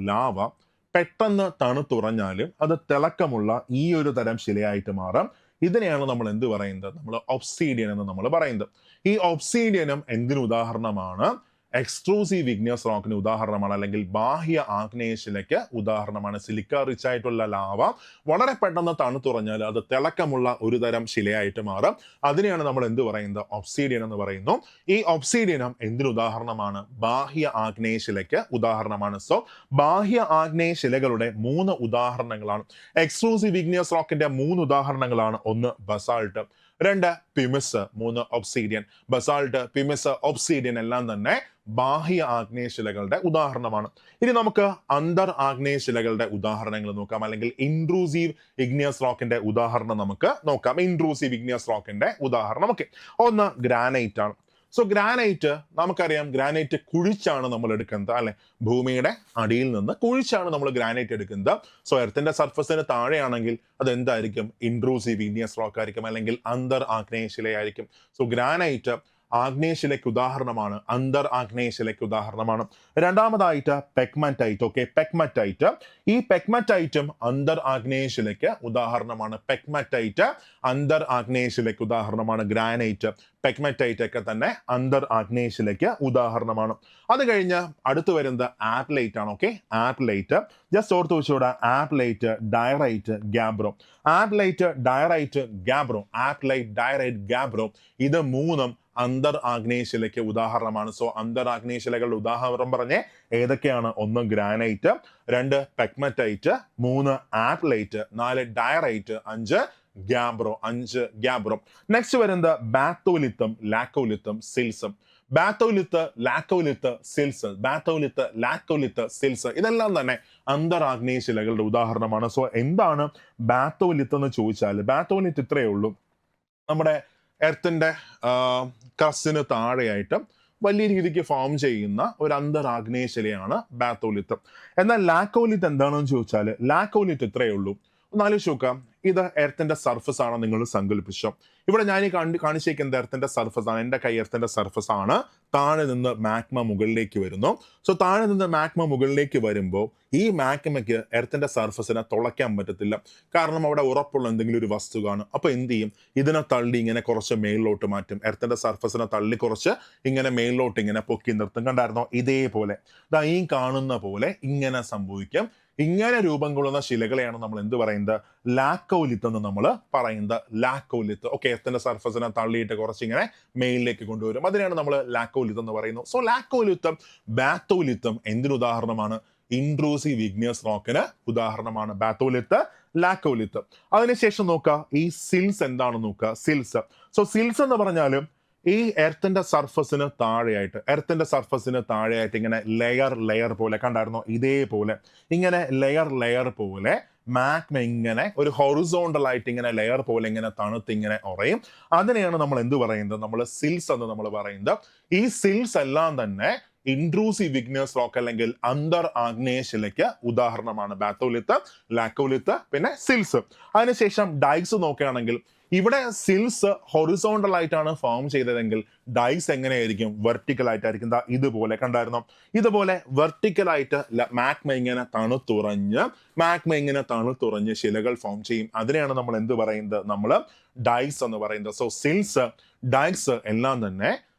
S1: ലാവ പെട്ടെന്ന് തണുത്തുറഞ്ഞാലും അത് തിളക്കമുള്ള ഈ ഒരു തരം ശിലയായിട്ട് മാറാം. ഇതിനെയാണ് നമ്മൾ എന്ത് പറയുന്നത്, നമ്മൾ ഒബ്സീഡിയൻ എന്ന് നമ്മൾ പറയുന്നത്. ഈ ഒബ്സീഡിയനും എന്തിനു ഉദാഹരണമാണ്, എക്സ്ട്രൂസീവ് ഇഗ്നിയസ് റോക്കിന് ഉദാഹരണമാണ്, അല്ലെങ്കിൽ ബാഹ്യ ആഗ്നേയശിലയ്ക്ക് ഉദാഹരണമാണ്. സിലിക്ക റിച്ച് ആയിട്ടുള്ള ലാവ വളരെ പെട്ടെന്ന് തണുത്തുറഞ്ഞാൽ അത് തിളക്കമുള്ള ഒരു തരം ശിലയായിട്ട് മാറും. അതിനെയാണ് നമ്മൾ എന്ത് പറയുന്നത്, ഒബ്സീഡിയൻ എന്ന് പറയുന്നു. ഈ ഒബ്സീഡിയനും എന്തിനു ഉദാഹരണമാണ്, ബാഹ്യ ആഗ്നേയശിലയ്ക്ക് ഉദാഹരണമാണ്. സോ ബാഹ്യ ആഗ്നേയശിലകളുടെ 3 ഉദാഹരണങ്ങളാണ്. എക്സ്ട്രൂസീവ് ഇഗ്നിയസ് റോക്കിന്റെ 3 ഉദാഹരണങ്ങളാണ്. 1 ബസാൾട്ട്, 2 പിമിസ്, 3 ഒബ്സീഡിയൻ. ബസാൾട്ട്, പിമിസ്, ഒബ്സീഡിയൻ എല്ലാം തന്നെ ബാഹ്യ ആഗ്നേയശിലകളുടെ ഉദാഹരണമാണ്. ഇനി നമുക്ക് അന്തർ ആഗ്നേയശിലകളുടെ ഉദാഹരണങ്ങൾ നോക്കാം, അല്ലെങ്കിൽ ഇൻട്രൂസീവ് ഇഗ്നിയസ് റോക്കിന്റെ ഉദാഹരണം നമുക്ക് നോക്കാം. ഇൻട്രൂസീവ് ഇഗ്നിയസ് റോക്കിന്റെ ഉദാഹരണം ഓക്കെ, ഒന്ന് ഗ്രാനൈറ്റ് ആണ്. സോ ഗ്രാനൈറ്റ് നമുക്കറിയാം, ഗ്രാനൈറ്റ് കുഴിച്ചാണ് നമ്മൾ എടുക്കുന്നത് അല്ലെ, ഭൂമിയുടെ അടിയിൽ നിന്ന് കുഴിച്ചാണ് നമ്മൾ ഗ്രാനൈറ്റ് എടുക്കുന്നത്. സോ എർത്തിന്റെ സർഫസിന് താഴെയാണെങ്കിൽ അത് എന്തായിരിക്കും, ഇൻട്രൂസീവ് ഇഗ്നിയസ് റോക്ക് ആയിരിക്കും, അല്ലെങ്കിൽ അന്തർ ആഗ്നേയശിലയായിരിക്കും. സോ ഗ്രാനൈറ്റ് ആഗ്നേയശിലയ്ക്ക് ഉദാഹരണമാണ്, അന്തർ ആഗ്നേയശിലയ്ക്ക് ഉദാഹരണമാണ്. രണ്ടാമതായിട്ട് പെഗ്മറ്റൈറ്റ്. ഓക്കെ, പെഗ്മറ്റൈറ്റ്, ഈ പെഗ്മറ്റൈറ്റും അന്തർ ആഗ്നേയശിലയ്ക്ക് ഉദാഹരണമാണ്. പെഗ്മറ്റൈറ്റ് അന്തർ ആഗ്നേയശിലയ്ക്ക് ഉദാഹരണമാണ്. ഗ്രാനൈറ്റ്, പെഗ്മറ്റൈറ്റ് ഒക്കെ തന്നെ അന്തർ ആഗ്നേയശിലയ്ക്ക് ഉദാഹരണമാണ്. അത് കഴിഞ്ഞ് അടുത്ത് വരുന്നത് ആപ്ലൈറ്റ് ആണ്. ഓക്കെ, ആപ്ലൈറ്റ് ജസ്റ്റ് ഓർത്ത് വെച്ചുകൂടാ, ആപ്ലൈറ്റ്, ഡയറൈറ്റ്, ഗാബ്രോ. ആപ്ലൈറ്റ്, ഡയറൈറ്റ്, ഗാബ്രോ, ആപ്ലൈറ്റ്, ഡയറൈറ്റ്, ഗാബ്രോ, ഇത് 3ഉം അന്തർ ആഗ്നേയശിലയ്ക്ക് ഉദാഹരണമാണ്. സോ അന്തർ ആഗ്നേയശിലകളുടെ ഉദാഹരണം പറഞ്ഞേ ഏതൊക്കെയാണ്, 1 ഗ്രാനൈറ്റ്, 2 പെഗ്മറ്റൈറ്റ്, 3 ആപ്ലൈറ്റ്, 4 ഡയറൈറ്റ്, 5 ഗാബ്രോ, 5 ഗാബ്രോ. നെക്സ്റ്റ് വരുന്നത് ബാത്തോലിത്തും ലാക്കോലിത്തും സിൽസും. ബാത്തോലിത്ത്, ലാക്കോലിത്ത്, സിൽസ്, ബാത്തോലിത്ത്, ലാക്കോലിത്ത്, സിൽസ്, ഇതെല്ലാം തന്നെ അന്തർ ആഗ്നേയശിലകളുടെ ഉദാഹരണമാണ്. സോ എന്താണ് ബാത്തോലിത്ത് എന്ന് ചോദിച്ചാൽ, ബാത്തോലിത്ത് ഇത്രയേ ഉള്ളൂ, നമ്മുടെ എർത്തിന്റെ ക്രസ്റ്റിന് താഴെയായിട്ട് വലിയ രീതിക്ക് ഫോം ചെയ്യുന്ന ഒരു അന്തർ ആഗ്നേയശിലയാണ് ബാത്തോലിത്ത്. എന്നാൽ ലാക്കോലിത്ത് എന്താണെന്ന് ചോദിച്ചാൽ, ലാക്കോലിത്ത് ഇത്രയേ ഉള്ളൂ. ഒന്നാലോചിച്ച് നോക്കാം, ഇത് എർത്തിന്റെ സർഫസ് ആണ് നിങ്ങൾ സങ്കല്പിച്ചോ. ഇവിടെ ഞാൻ ഈ കാണിച്ചേക്കുന്നത് എർത്തിന്റെ സർഫസ് ആണ്, എൻ്റെ കൈ എർത്തിന്റെ സർഫസ് ആണ്. താഴെ നിന്ന് മാഗ്മ മുകളിലേക്ക് വരുന്നു. സോ താഴെ നിന്ന് മാഗ്മ മുകളിലേക്ക് വരുമ്പോൾ ഈ മാഗ്മയ്ക്ക് എർത്തിന്റെ സർഫസിനെ തുളയ്ക്കാൻ പറ്റത്തില്ല, കാരണം അവിടെ ഉറപ്പുള്ള എന്തെങ്കിലും ഒരു വസ്തു കാണും. അപ്പൊ എന്ത് ചെയ്യും, ഇതിനെ തള്ളി ഇങ്ങനെ കുറച്ച് മേളിലോട്ട് മാറ്റും. എർത്തിന്റെ സർഫസിനെ തള്ളി കുറച്ച് ഇങ്ങനെ മേളിലോട്ട് ഇങ്ങനെ പൊക്കി നിർത്തും. കണ്ടായിരുന്നോ, ഇതേപോലെ ഈ കാണുന്ന പോലെ ഇങ്ങനെ സംഭവിക്കും. ഇങ്ങനെ രൂപം കൊള്ളുന്ന ശിലകളെയാണ് നമ്മൾ എന്ത് പറയുന്നത്, ലാക്കോലിത്ത് എന്ന് നമ്മൾ പറയുന്നത്. ലാക്കോലിത്ത്. ഓക്കെ, എർത്തിന്റെ സർഫസിനെ തള്ളിയിട്ട് കുറച്ചിങ്ങനെ മെയിലിലേക്ക് കൊണ്ടുവരും, അതിനാണ് നമ്മൾ ലാക്കോലിത്ത് എന്ന് പറയുന്നത്. സോ ലാക്കോലിത്തും ബാത്തോലിത്തും എന്തിനുദാഹരണമാണ്, ഇൻട്രൂസീവ് ഇഗ്നിയസ് റോക്കിന് ഉദാഹരണമാണ്. ബാത്തോലിത്ത്, ലാക്കോലിത്ത്. അതിനുശേഷം നോക്കുക, ഈ സിൽസ് എന്താണെന്ന് നോക്കുക, സിൽസ്. സോ സിൽസ് എന്ന് പറഞ്ഞാലും ഈ എർത്തിന്റെ സർഫസിന് താഴെയായിട്ട് ഇങ്ങനെ ലെയർ പോലെ, കണ്ടായിരുന്നോ, ഇതേപോലെ ഇങ്ങനെ ലെയർ പോലെ മാഗ്മ ഇങ്ങനെ ഒരു ഹൊറിസോണ്ടൽ ആയിട്ട് ഇങ്ങനെ ലെയർ പോലെ ഇങ്ങനെ തണുത്ത് ഇങ്ങനെ ഉറയും. അതിനെയാണ് നമ്മൾ എന്ത് പറയുന്നത്, നമ്മൾ സിൽസ് എന്ന് നമ്മൾ പറയുന്നത്. ഈ സിൽസ് എല്ലാം തന്നെ ഇൻട്രൂസീവ് ഇഗ്നിയസ് റോക്ക് അല്ലെങ്കിൽ അന്തർ ആഗ്നേയശിലയ്ക്ക് ഉദാഹരണമാണ്. ബാത്തോലിത്ത്, ലാക്കോലിത്ത്, പിന്നെ സിൽസ്. അതിനുശേഷം ഡൈക്സ് നോക്കുകയാണെങ്കിൽ, ഇവിടെ സിൽസ് ഹൊറിസോണ്ടൽ ആയിട്ടാണ് ഫോം ചെയ്തതെങ്കിൽ ഡൈസ് എങ്ങനെയായിരിക്കും, വെർട്ടിക്കൽ ആയിട്ടായിരിക്കും. ഇതുപോലെ, കണ്ടായിരുന്നോ, ഇതുപോലെ വെർട്ടിക്കൽ ആയിട്ട് മാഗ്മ ഇങ്ങനെ തണുത്തുറഞ്ഞ് ശിലകൾ ഫോം ചെയ്യും. അതിനെയാണ് നമ്മൾ എന്ത് പറയുന്നത്, നമ്മൾ ഡൈസ് എന്ന് പറയുന്നത്. സോ സിൽസ്, ഡൈസ് എല്ലാം തന്നെ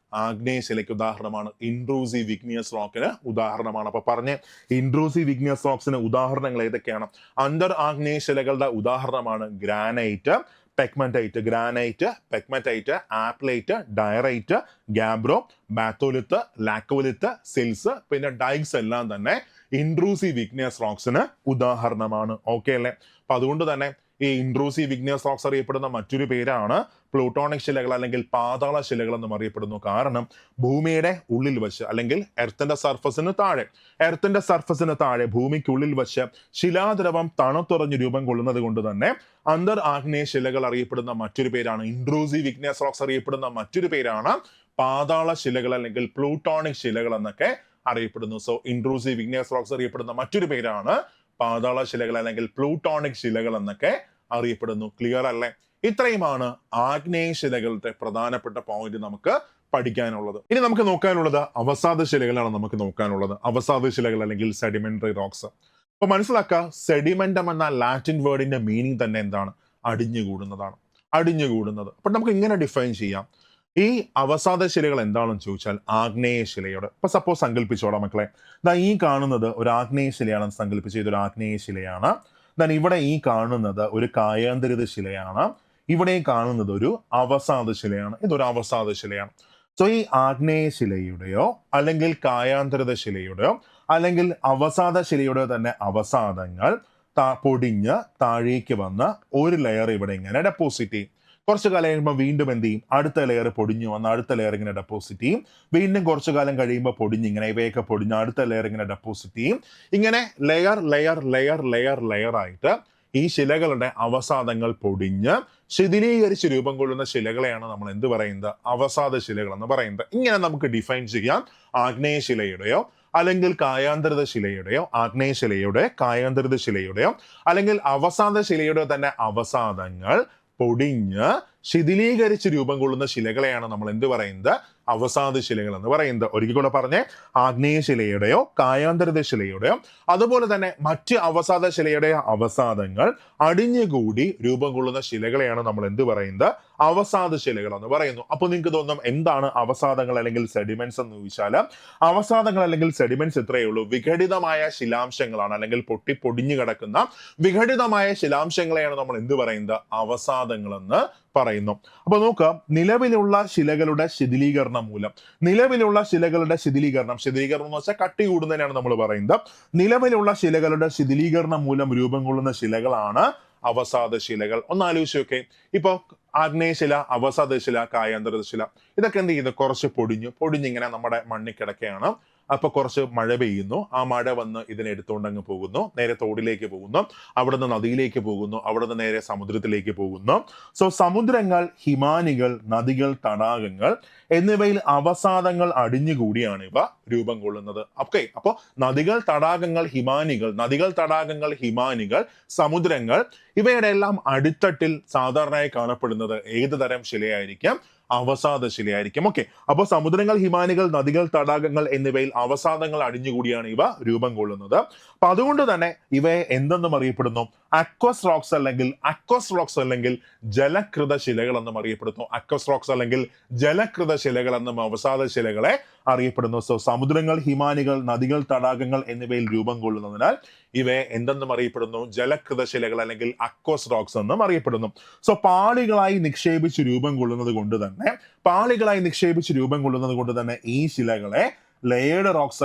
S1: ആഗ്നേയശിലയ്ക്ക് ഉദാഹരണമാണ്, ഇൻട്രൂസീവ് ഇഗ്നിയസ് റോക്കിന് ഉദാഹരണമാണ്. അപ്പൊ പറഞ്ഞ ഇൻട്രൂസീവ് ഇഗ്നിയസ് റോക്സിന് ഉദാഹരണങ്ങൾ ഏതൊക്കെയാണ്, അന്തർ ആഗ്നേയശിലകളുടെ ഉദാഹരണമാണ് ഗ്രാനൈറ്റ്, പെഗ്മറ്റൈറ്റ്, ഗ്രാനൈറ്റ്, പെഗ്മറ്റൈറ്റ്, ആപ്ലൈറ്റ്, ഡയറൈറ്റ്, ഗാബ്രോ, ബാത്തോലിത്ത്, ലാക്കോലിത്ത്, സിൽസ്, പിന്നെ ഡൈക്സ് എല്ലാം തന്നെ ഇൻട്രൂസീവ് ഇഗ്നിയസ് റോക്സിന് ഉദാഹരണമാണ്. ഓക്കെ അല്ലേ? അപ്പൊ അതുകൊണ്ട് തന്നെ ഈ ഇൻട്രൂസീവ് ഇഗ്നിയസ് റോക്സ് അറിയപ്പെടുന്ന മറ്റൊരു പേരാണ് പ്ലൂട്ടോണിക് ശിലകൾ അല്ലെങ്കിൽ പാതാള ശിലകൾ എന്നും അറിയപ്പെടുന്നു. കാരണം ഭൂമിയുടെ ഉള്ളിൽ വച്ച് അല്ലെങ്കിൽ എർത്തിന്റെ സർഫസിന് താഴെ ഭൂമിക്കുള്ളിൽ വച്ച് ശിലാദ്രവം തണുത്തുറഞ്ഞ് രൂപം കൊള്ളുന്നത് കൊണ്ട് തന്നെ അന്തർ ആഗ്നേയ ശിലകൾ അറിയപ്പെടുന്ന മറ്റൊരു പേരാണ്, ഇൻട്രൂസീവ് ഇഗ്നിയസ് റോക്സ് അറിയപ്പെടുന്ന മറ്റൊരു പേരാണ് പാതാള ശിലകൾ അല്ലെങ്കിൽ പ്ലൂട്ടോണിക് ശിലകൾ എന്നൊക്കെ അറിയപ്പെടുന്നു. സോ ഇൻട്രൂസീവ് ഇഗ്നിയസ് റോക്സ് അറിയപ്പെടുന്ന മറ്റൊരു പേരാണ് പാതാള ശിലകൾ അല്ലെങ്കിൽ പ്ലൂട്ടോണിക് ശിലകൾ എന്നൊക്കെ അറിയപ്പെടുന്നു. ക്ലിയർ അല്ലേ? ഇത്രയുമാണ് ആഗ്നേയ ശിലകളുടെ പ്രധാനപ്പെട്ട പോയിന്റ് നമുക്ക് പഠിക്കാനുള്ളത്. ഇനി നമുക്ക് നോക്കാനുള്ളത് അവസാദ ശിലകളാണ്. നമുക്ക് നോക്കാനുള്ളത് അവസാദ ശിലകൾ അല്ലെങ്കിൽ സെഡിമെന്ററി റോക്സ്. അപ്പൊ മനസ്സിലാക്കുക, സെഡിമെന്റം എന്ന ലാറ്റിൻ വേർഡിന്റെ മീനിങ് തന്നെ എന്താണ്? അടിഞ്ഞുകൂടുന്നതാണ്. അടിഞ്ഞുകൂടുന്നത്. അപ്പൊ നമുക്ക് ഇങ്ങനെ ഡിഫൈൻ ചെയ്യാം. ഈ അവസാദ ശിലകൾ എന്താണെന്ന് ചോദിച്ചാൽ ആഗ്നേയ ശിലയോട്. ഇപ്പൊ സപ്പോസ് സങ്കല്പിച്ചോളാം മക്കളെ, ഈ കാണുന്നത് ഒരു ആഗ്നേയ ശിലയാണെന്ന് സങ്കല്പിച്ച് ഇതൊരു ആഗ്നേയ ശിലയാണ്. ഇവിടെ ഈ കാണുന്നത് ഒരു കായാന്തരിത ശിലയാണ്. ഇവിടെ കാണുന്നത് ഒരു അവസാദ ശിലയാണ്. ഇതൊരു അവസാദ ശിലയാണ്. സോ ഈ ആഗ്നേയ ശിലയുടെയോ അല്ലെങ്കിൽ കായാന്തരിത ശിലയുടെയോ അല്ലെങ്കിൽ അവസാദ ശിലയുടെയോ തന്നെ അവസാദങ്ങൾ പൊടിഞ്ഞ് താഴേക്ക് വന്ന് ഒരു ലെയർ ഇവിടെ ഇങ്ങനെ ഡെപ്പോസിറ്റ് ചെയ്യും. കുറച്ചു കാലം കഴിയുമ്പോൾ വീണ്ടും എന്ത് ചെയ്യും? അടുത്ത ലെയർ പൊടിഞ്ഞു വന്ന് അടുത്ത ലെയർ ഇങ്ങനെ ഡെപ്പോസിറ്റ് ചെയ്യും. വീണ്ടും കുറച്ചു കാലം കഴിയുമ്പോൾ പൊടിഞ്ഞ് ഇങ്ങനെ ഇവയൊക്കെ പൊടിഞ്ഞ് അടുത്ത ലെയർ ഇങ്ങനെ ഡെപ്പോസിറ്റ് ചെയ്യും. ഇങ്ങനെ layer layer layer layer layer ആയിട്ട് ഈ ശിലകളുടെ അവസാദങ്ങൾ പൊടിഞ്ഞ് ശിഥിലീകരിച്ച് രൂപം കൊള്ളുന്ന ശിലകളെയാണ് നമ്മൾ എന്ത് പറയുന്നത്? അവസാദ ശിലകൾ എന്ന് പറയുന്നത്. ഇങ്ങനെ നമുക്ക് ഡിഫൈൻ ചെയ്യാം ആഗ്നേയ ശിലയുടെയോ അല്ലെങ്കിൽ കായാന്തരിത ശിലയുടെയോ, ആഗ്നേയ ശിലയുടെ കായാന്തരിത ശിലയുടെയോ അല്ലെങ്കിൽ അവസാദ ശിലയുടെ തന്നെ അവസാദങ്ങൾ പൊടിഞ്ഞ് ശിഥിലീകരിച്ച് രൂപം കൊള്ളുന്ന ശിലകളെയാണ് നമ്മൾ എന്ത് പറയുന്നത്? അവസാദ ശിലകൾ എന്ന് പറയുന്നത്. ഒരിക്കൽ കൂടെ പറഞ്ഞേ, ആഗ്നേയ ശിലയുടെയോ കായാന്തരിത ശിലയുടെയോ അതുപോലെ തന്നെ മറ്റ് അവസാദ ശിലയുടെയോ അവസാദങ്ങൾ അടിഞ്ഞുകൂടി രൂപം കൊള്ളുന്ന ശിലകളെയാണ് നമ്മൾ എന്ത് പറയുന്നത്? അവസാദ ശിലകൾ എന്ന് പറയുന്നു. അപ്പൊ നിങ്ങൾക്ക് തോന്നും എന്താണ് അവസാദങ്ങൾ അല്ലെങ്കിൽ സെഡിമെന്റ്സ് എന്ന് ചോദിച്ചാൽ, അവസാദങ്ങൾ അല്ലെങ്കിൽ സെഡിമെന്റ്സ് ഇത്രയേ ഉള്ളൂ. വിഘടിതമായ ശിലാംശങ്ങളാണ് അല്ലെങ്കിൽ പൊടിഞ്ഞു കിടക്കുന്ന വിഘടിതമായ ശിലാംശങ്ങളെയാണ് നമ്മൾ എന്ത് പറയുന്നത്? അവസാദങ്ങൾ എന്ന് പറയുന്നു. അപ്പൊ നോക്കുക, നിലവിലുള്ള ശിലകളുടെ ശിഥിലീകരണം മൂലം, നിലവിലുള്ള ശിലകളുടെ ശിഥിലീകരണം എന്ന് വെച്ചാൽ കട്ടി കൂടുന്നതിനാണ് നമ്മൾ പറയുന്നത്. നിലവിലുള്ള ശിലകളുടെ ശിഥിലീകരണം മൂലം രൂപം കൊള്ളുന്ന ശിലകളാണ് അവസാദ ശിലകൾ. ഒന്ന് ആലോചിച്ച് നോക്കെ, ഇപ്പൊ ആഗ്നേയ ശില, അവസാദ ശില, കായാന്തരിത ശില, ഇതൊക്കെ എന്ത് ചെയ്യുന്നു? കുറച്ച് പൊടിഞ്ഞിങ്ങനെ നമ്മുടെ മണ്ണിൽ കിടക്കുകയാണ്. അപ്പൊ കുറച്ച് മഴ പെയ്യുന്നു. ആ മഴ വന്ന് ഇതിനെ എടുത്തുകൊണ്ടങ്ങ് പോകുന്നു. നേരെ തോടിലേക്ക് പോകുന്നു, അവിടുന്ന് നദിയിലേക്ക് പോകുന്നു, അവിടുന്ന് നേരെ സമുദ്രത്തിലേക്ക് പോകുന്നു. സോ സമുദ്രങ്ങൾ, ഹിമാനികൾ, നദികൾ, തടാകങ്ങൾ എന്നിവയിൽ അവസാദങ്ങൾ അടിഞ്ഞുകൂടിയാണ് ഇവ രൂപം കൊള്ളുന്നത്. ഓക്കെ, അപ്പൊ നദികൾ, തടാകങ്ങൾ, ഹിമാനികൾ, സമുദ്രങ്ങൾ ഇവയുടെ എല്ലാം അടിത്തട്ടിൽ സാധാരണയായി കാണപ്പെടുന്നത് ഏത് തരം ശിലയായിരിക്കും? അവസാദ ശിലയായിരിക്കും. ഓക്കെ, അപ്പൊ സമുദ്രങ്ങൾ, ഹിമാനികൾ, നദികൾ, തടാകങ്ങൾ എന്നിവയിൽ അവസാദങ്ങൾ അടിഞ്ഞുകൂടിയാണ് ഇവ രൂപം കൊള്ളുന്നത്. അപ്പൊ അതുകൊണ്ട് തന്നെ ഇവയെ എന്തെന്നും അറിയപ്പെടുന്നു? അക്വസ് റോക്സ് അല്ലെങ്കിൽ ജലകൃത ശിലകൾ എന്നും അറിയപ്പെടുന്നു. അക്വസ് റോക്സ് അല്ലെങ്കിൽ ജലകൃത ശിലകൾ എന്നും അവസാദ ശിലകളെ അറിയപ്പെടുന്നു. സോ സമുദ്രങ്ങൾ, ഹിമാനികൾ, നദികൾ, തടാകങ്ങൾ എന്നിവയിൽ രൂപം കൊള്ളുന്നതിനാൽ ഇവയെ എന്തെന്നും അറിയപ്പെടുന്നു? ജലകൃത ശിലകൾ അല്ലെങ്കിൽ അക്വസ് റോക്സ് എന്നും അറിയപ്പെടുന്നു. സോ പാളികളായി നിക്ഷേപിച്ച് രൂപം കൊള്ളുന്നത് കൊണ്ട് തന്നെ ഈ ശിലകളെ ലെയേർഡ് റോക്സ്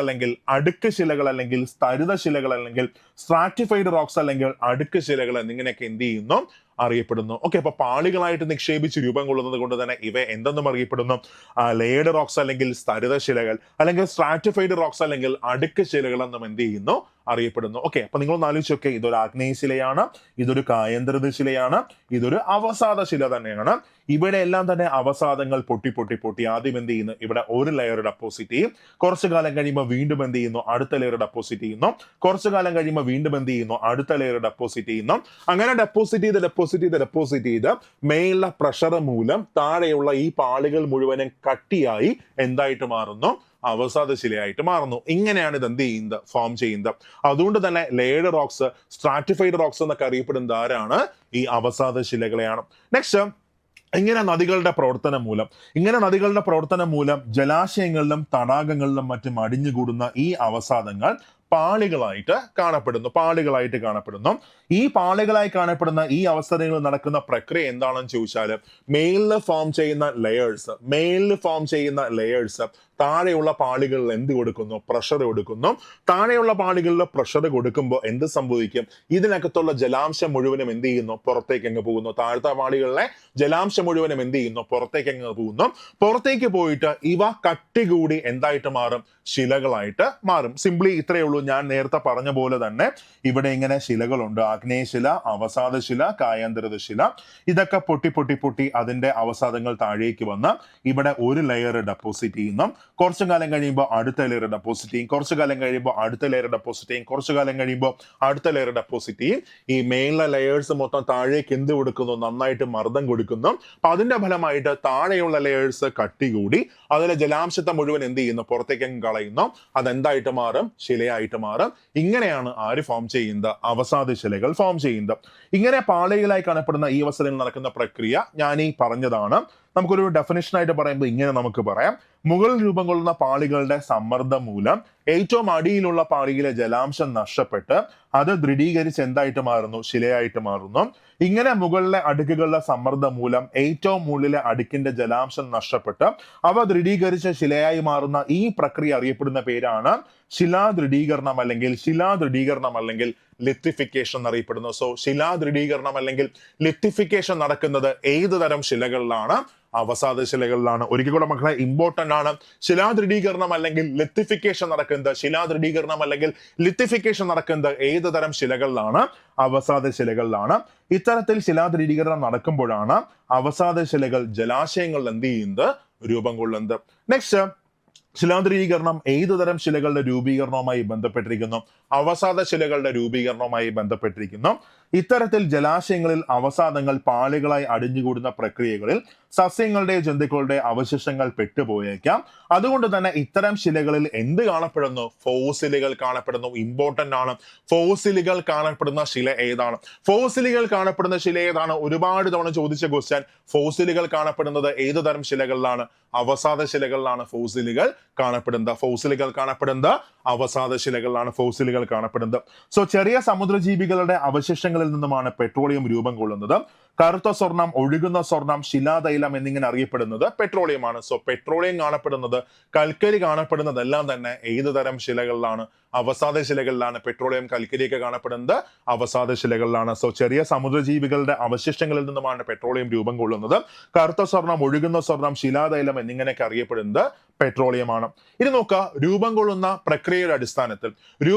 S1: അല്ലെങ്കിൽ അടുക്ക് ശിലകൾ അല്ലെങ്കിൽ സ്തരിത ശിലകൾ അല്ലെങ്കിൽ സ്ട്രാറ്റിഫൈഡ് റോക്സ് അല്ലെങ്കിൽ അടുക്ക് ശിലകൾ എന്നിങ്ങനെയൊക്കെ എന്ത് ചെയ്യുന്നു? അറിയപ്പെടുന്നു. ഓക്കെ, അപ്പൊ പാളികളായിട്ട് നിക്ഷേപിച്ച് രൂപം കൊള്ളുന്നത് കൊണ്ട് തന്നെ ഇവ എന്തെന്നും അറിയപ്പെടുന്നു? ലെയേർഡ് റോക്സ് അല്ലെങ്കിൽ സ്തരിത ശിലകൾ അല്ലെങ്കിൽ സ്ട്രാറ്റിഫൈഡ് റോക്സ് അല്ലെങ്കിൽ അടുക്ക് ശിലകൾ എന്നും എന്ത് ചെയ്യുന്നു? അറിയപ്പെടുന്നു. ഓക്കെ, അപ്പൊ നിങ്ങളൊന്ന് ആലോചിച്ച് നോക്കെ, ഇതൊരു ആഗ്നേയ ശിലയാണ്, ഇതൊരു കായാന്തരിത ശിലയാണ്, ഇതൊരു അവസാദ ശില തന്നെയാണ്. ഇവിടെ എല്ലാം തന്നെ അവസാദങ്ങൾ പൊട്ടി ആദ്യം എന്ത് ചെയ്യുന്നു? ഇവിടെ ഒരു ലെയർ ഡെപ്പോസിറ്റ് ചെയ്യും. കുറച്ചു കാലം കഴിയുമ്പോൾ വീണ്ടും എന്ത് ചെയ്യുന്നു? അടുത്ത ലെയർ ഡെപ്പോസിറ്റ് ചെയ്യുന്നു. കുറച്ചു കാലം കഴിയുമ്പോൾ വീണ്ടും എന്ത് ചെയ്യുന്നു? അടുത്ത ലെയർ ഡെപ്പോസിറ്റ് ചെയ്യുന്നു. അങ്ങനെ ഡെപ്പോസിറ്റ് ചെയ്ത് മേലുള്ള പ്രഷർ മൂലം താഴെയുള്ള ഈ പാളികൾ മുഴുവനും കട്ടിയായി എന്തായിട്ട് മാറുന്നു? അവസാദ ശിലയായിട്ട് മാറുന്നു. ഇങ്ങനെയാണ് ഇത് എന്ത് ചെയ്യുന്നത്? ഫോം ചെയ്യുന്നത്. അതുകൊണ്ട് തന്നെ ലെയേർഡ് റോക്സ്, സ്ട്രാറ്റിഫൈഡ് റോക്സ് എന്നൊക്കെ അറിയപ്പെടുന്ന ആരാണ്? ഈ അവസാദ ശിലകളെയാണ്. നെക്സ്റ്റ്, ഇങ്ങനെ നദികളുടെ പ്രവർത്തനം മൂലം ജലാശയങ്ങളിലും തടാകങ്ങളിലും മറ്റും അടിഞ്ഞുകൂടുന്ന ഈ അവസാദങ്ങൾ പാളികളായിട്ട് കാണപ്പെടുന്നു. ഈ പാളികളായി കാണപ്പെടുന്ന ഈ അവസരങ്ങളിൽ നടക്കുന്ന പ്രക്രിയ എന്താണെന്ന് ചോദിച്ചാൽ, മേലിൽ ഫോം ചെയ്യുന്ന ലെയേഴ്സ് താഴെയുള്ള പാളികളിൽ എന്ത് കൊടുക്കുന്നു? പ്രഷർ കൊടുക്കുന്നു. താഴെയുള്ള പാളികളിൽ പ്രഷർ കൊടുക്കുമ്പോൾ എന്ത് സംഭവിക്കും? ഇതിനകത്തുള്ള ജലാംശം മുഴുവനും എന്ത് ചെയ്യുന്നു? പുറത്തേക്ക് അങ്ങ് പോകുന്നു. താഴത്തെ പാളികളിലെ ജലാംശം മുഴുവനും എന്ത് ചെയ്യുന്നു? പുറത്തേക്ക് അങ്ങ് പോകുന്നു. പുറത്തേക്ക് പോയിട്ട് ഇവ കട്ടി കൂടി എന്തായിട്ട് മാറും? ശിലകളായിട്ട് മാറും. സിംപ്ലി ഇത്രയേ ഉള്ളൂ. ഞാൻ നേരത്തെ പറഞ്ഞ പോലെ തന്നെ ഇവിടെ ഇങ്ങനെ ശിലകളുണ്ട്. ആഗ്നേയശില, അവസാദശില, കായാന്തരിതശില. ഇതൊക്കെ പൊട്ടി പൊട്ടി പൊട്ടി അതിന്റെ അവസാദങ്ങൾ താഴേക്ക് വന്ന് ഇവിടെ ഒരു ലെയർ ഡെപ്പോസിറ്റ് ചെയ്യുന്നു. കുറച്ചു കാലം കഴിയുമ്പോൾ അടുത്ത ലെയർ ഡെപ്പോസിറ്റ് ചെയ്യും, കുറച്ചു കാലം കഴിയുമ്പോൾ അടുത്ത ലെയർ ഡെപ്പോസിറ്റ് ചെയ്യും, കുറച്ചു കാലം കഴിയുമ്പോൾ അടുത്ത ലെയർ ഡെപ്പോസിറ്റ് ചെയ്യും. ഈ മേളിലെ ലെയേഴ്സ് മൊത്തം താഴേക്ക് എന്ത് കൊടുക്കുന്നു? നന്നായിട്ട് മർദ്ദം കൊടുക്കുന്നു. അപ്പൊ അതിന്റെ ഫലമായിട്ട് താഴെയുള്ള ലെയേഴ്സ് കട്ടി കൂടി അതിലെ ജലാംശത്തെ മുഴുവൻ എന്ത് ചെയ്യുന്നു? പുറത്തേക്ക് കളയുന്നു. അതെന്തായിട്ട് മാറും? ശിലയായിട്ട് മാറും. ഇങ്ങനെയാണ് ആര് ഫോം ചെയ്യുന്നത്? അവസാദ ശിലകൾ ഫോം ചെയ്യുന്നത്. ഇങ്ങനെ പാളികളായി കാണപ്പെടുന്ന ഈ അവസരത്തിൽ നടക്കുന്ന പ്രക്രിയ ഞാൻ ഈ പറഞ്ഞതാണ്. നമുക്കൊരു ഡെഫിനിഷൻ ആയിട്ട് പറയുമ്പോൾ ഇങ്ങനെ നമുക്ക് പറയാം: മുകളിൽ രൂപം കൊള്ളുന്ന പാളികളുടെ സമ്മർദ്ദം മൂലം ഏറ്റവും അടിയിലുള്ള പാളിയിലെ ജലാംശം നഷ്ടപ്പെട്ട് അത് ദൃഢീകരിച്ച് എന്തായിട്ട് മാറുന്നു? ശിലയായിട്ട് മാറുന്നു. ഇങ്ങനെ മുകളിലെ അടുക്കുകളുടെ സമ്മർദ്ദം മൂലം ഏറ്റവും മുകളിലെ അടുക്കിന്റെ ജലാംശം നഷ്ടപ്പെട്ട് അവ ദൃഢീകരിച്ച് ശിലയായി മാറുന്ന ഈ പ്രക്രിയ അറിയപ്പെടുന്ന പേരാണ് ശിലാദൃഢീകരണം അല്ലെങ്കിൽ ലിത്തിഫിക്കേഷൻ എന്നറിയപ്പെടുന്നു. സോ ശിലാദൃഢീകരണം അല്ലെങ്കിൽ ലിത്തിഫിക്കേഷൻ നടക്കുന്നത് ഏത് തരം ശിലകളിലാണ്? അവസാദ ശിലകളിലാണ്. ഒരിക്കൽ കൂടെ മക്കളെ ഇമ്പോർട്ടന്റ് ആണ്. ശിലാദൃഢീകരണം അല്ലെങ്കിൽ ലിത്തിഫിക്കേഷൻ നടക്കുന്നത് ഏത് തരം ശിലകളിലാണ്? അവസാദ ശിലകളിലാണ്. ഇത്തരത്തിൽ ശിലാദൃഢീകരണം നടക്കുമ്പോഴാണ് അവസാദ ശിലകൾ ജലാശയങ്ങളിൽ എന്ത് ചെയ്യുന്നത്? രൂപം കൊള്ളുന്നത്. നെക്സ്റ്റ്, ശിലാദൃഢീകരണം ഏതുതരം ശിലകളുടെ രൂപീകരണവുമായി ബന്ധപ്പെട്ടിരിക്കുന്നു? അവസാദ ശിലകളുടെ രൂപീകരണവുമായി ബന്ധപ്പെട്ടിരിക്കുന്നു. ഇത്തരത്തിൽ ജലാശയങ്ങളിൽ അവസാദങ്ങൾ പാളികളായി അടിഞ്ഞുകൂടുന്ന പ്രക്രിയകളിൽ സസ്യങ്ങളുടെ ജന്തുക്കളുടെ അവശിഷ്ടങ്ങൾ പെട്ടുപോയേക്കാം. അതുകൊണ്ട് തന്നെ ഇത്തരം ശിലകളിൽ എന്ത് കാണപ്പെടുന്നു? ഫോസിലുകൾ കാണപ്പെടുന്നു. ഇമ്പോർട്ടന്റ് ആണ്. ഫോസിലുകൾ കാണപ്പെടുന്ന ശില ഏതാണ്? ഒരുപാട് തവണ ചോദിച്ച ക്വസ്റ്റ്യൻ. ഫോസിലുകൾ കാണപ്പെടുന്നത് ഏത് തരം ശിലകളിലാണ്? അവസാദ ശിലകളിലാണ് ഫോസിലുകൾ കാണപ്പെടുന്നത്. അവസാദ ശിലകളിലാണ് ഫോസിലുകൾ കാണപ്പെടുന്നത്. സോ ചെറിയ സമുദ്രജീവികളുടെ അവശിഷ്ടങ്ങളിൽ നിന്നുമാണ് പെട്രോളിയം രൂപം കൊള്ളുന്നത്. കറുത്ത സ്വർണം, ഒഴുകുന്ന സ്വർണം, ശിലാതൈലം എന്നിങ്ങനെ അറിയപ്പെടുന്നത് പെട്രോളിയമാണ്. സോ പെട്രോളിയം കാണപ്പെടുന്നത്, കൽക്കരി കാണപ്പെടുന്നതെല്ലാം തന്നെ ഏത് തരം ശിലകളിലാണ്? അവസാദ ശിലകളിലാണ്. പെട്രോളിയം, കൽക്കരിയൊക്കെ കാണപ്പെടുന്നത് അവസാദ ശിലകളിലാണ്. സോ ചെറിയ സമുദ്രജീവികളുടെ അവശിഷ്ടങ്ങളിൽ നിന്നുമാണ് പെട്രോളിയം രൂപം കൊള്ളുന്നത്. കറുത്ത സ്വർണം, ഒഴുകുന്ന സ്വർണം, ശിലാതൈലം എന്നിങ്ങനെയൊക്കെ അറിയപ്പെടുന്നത് പെട്രോളിയമാണ്. ഇനി നോക്കുക, രൂപം കൊള്ളുന്ന പ്രക്രിയയുടെ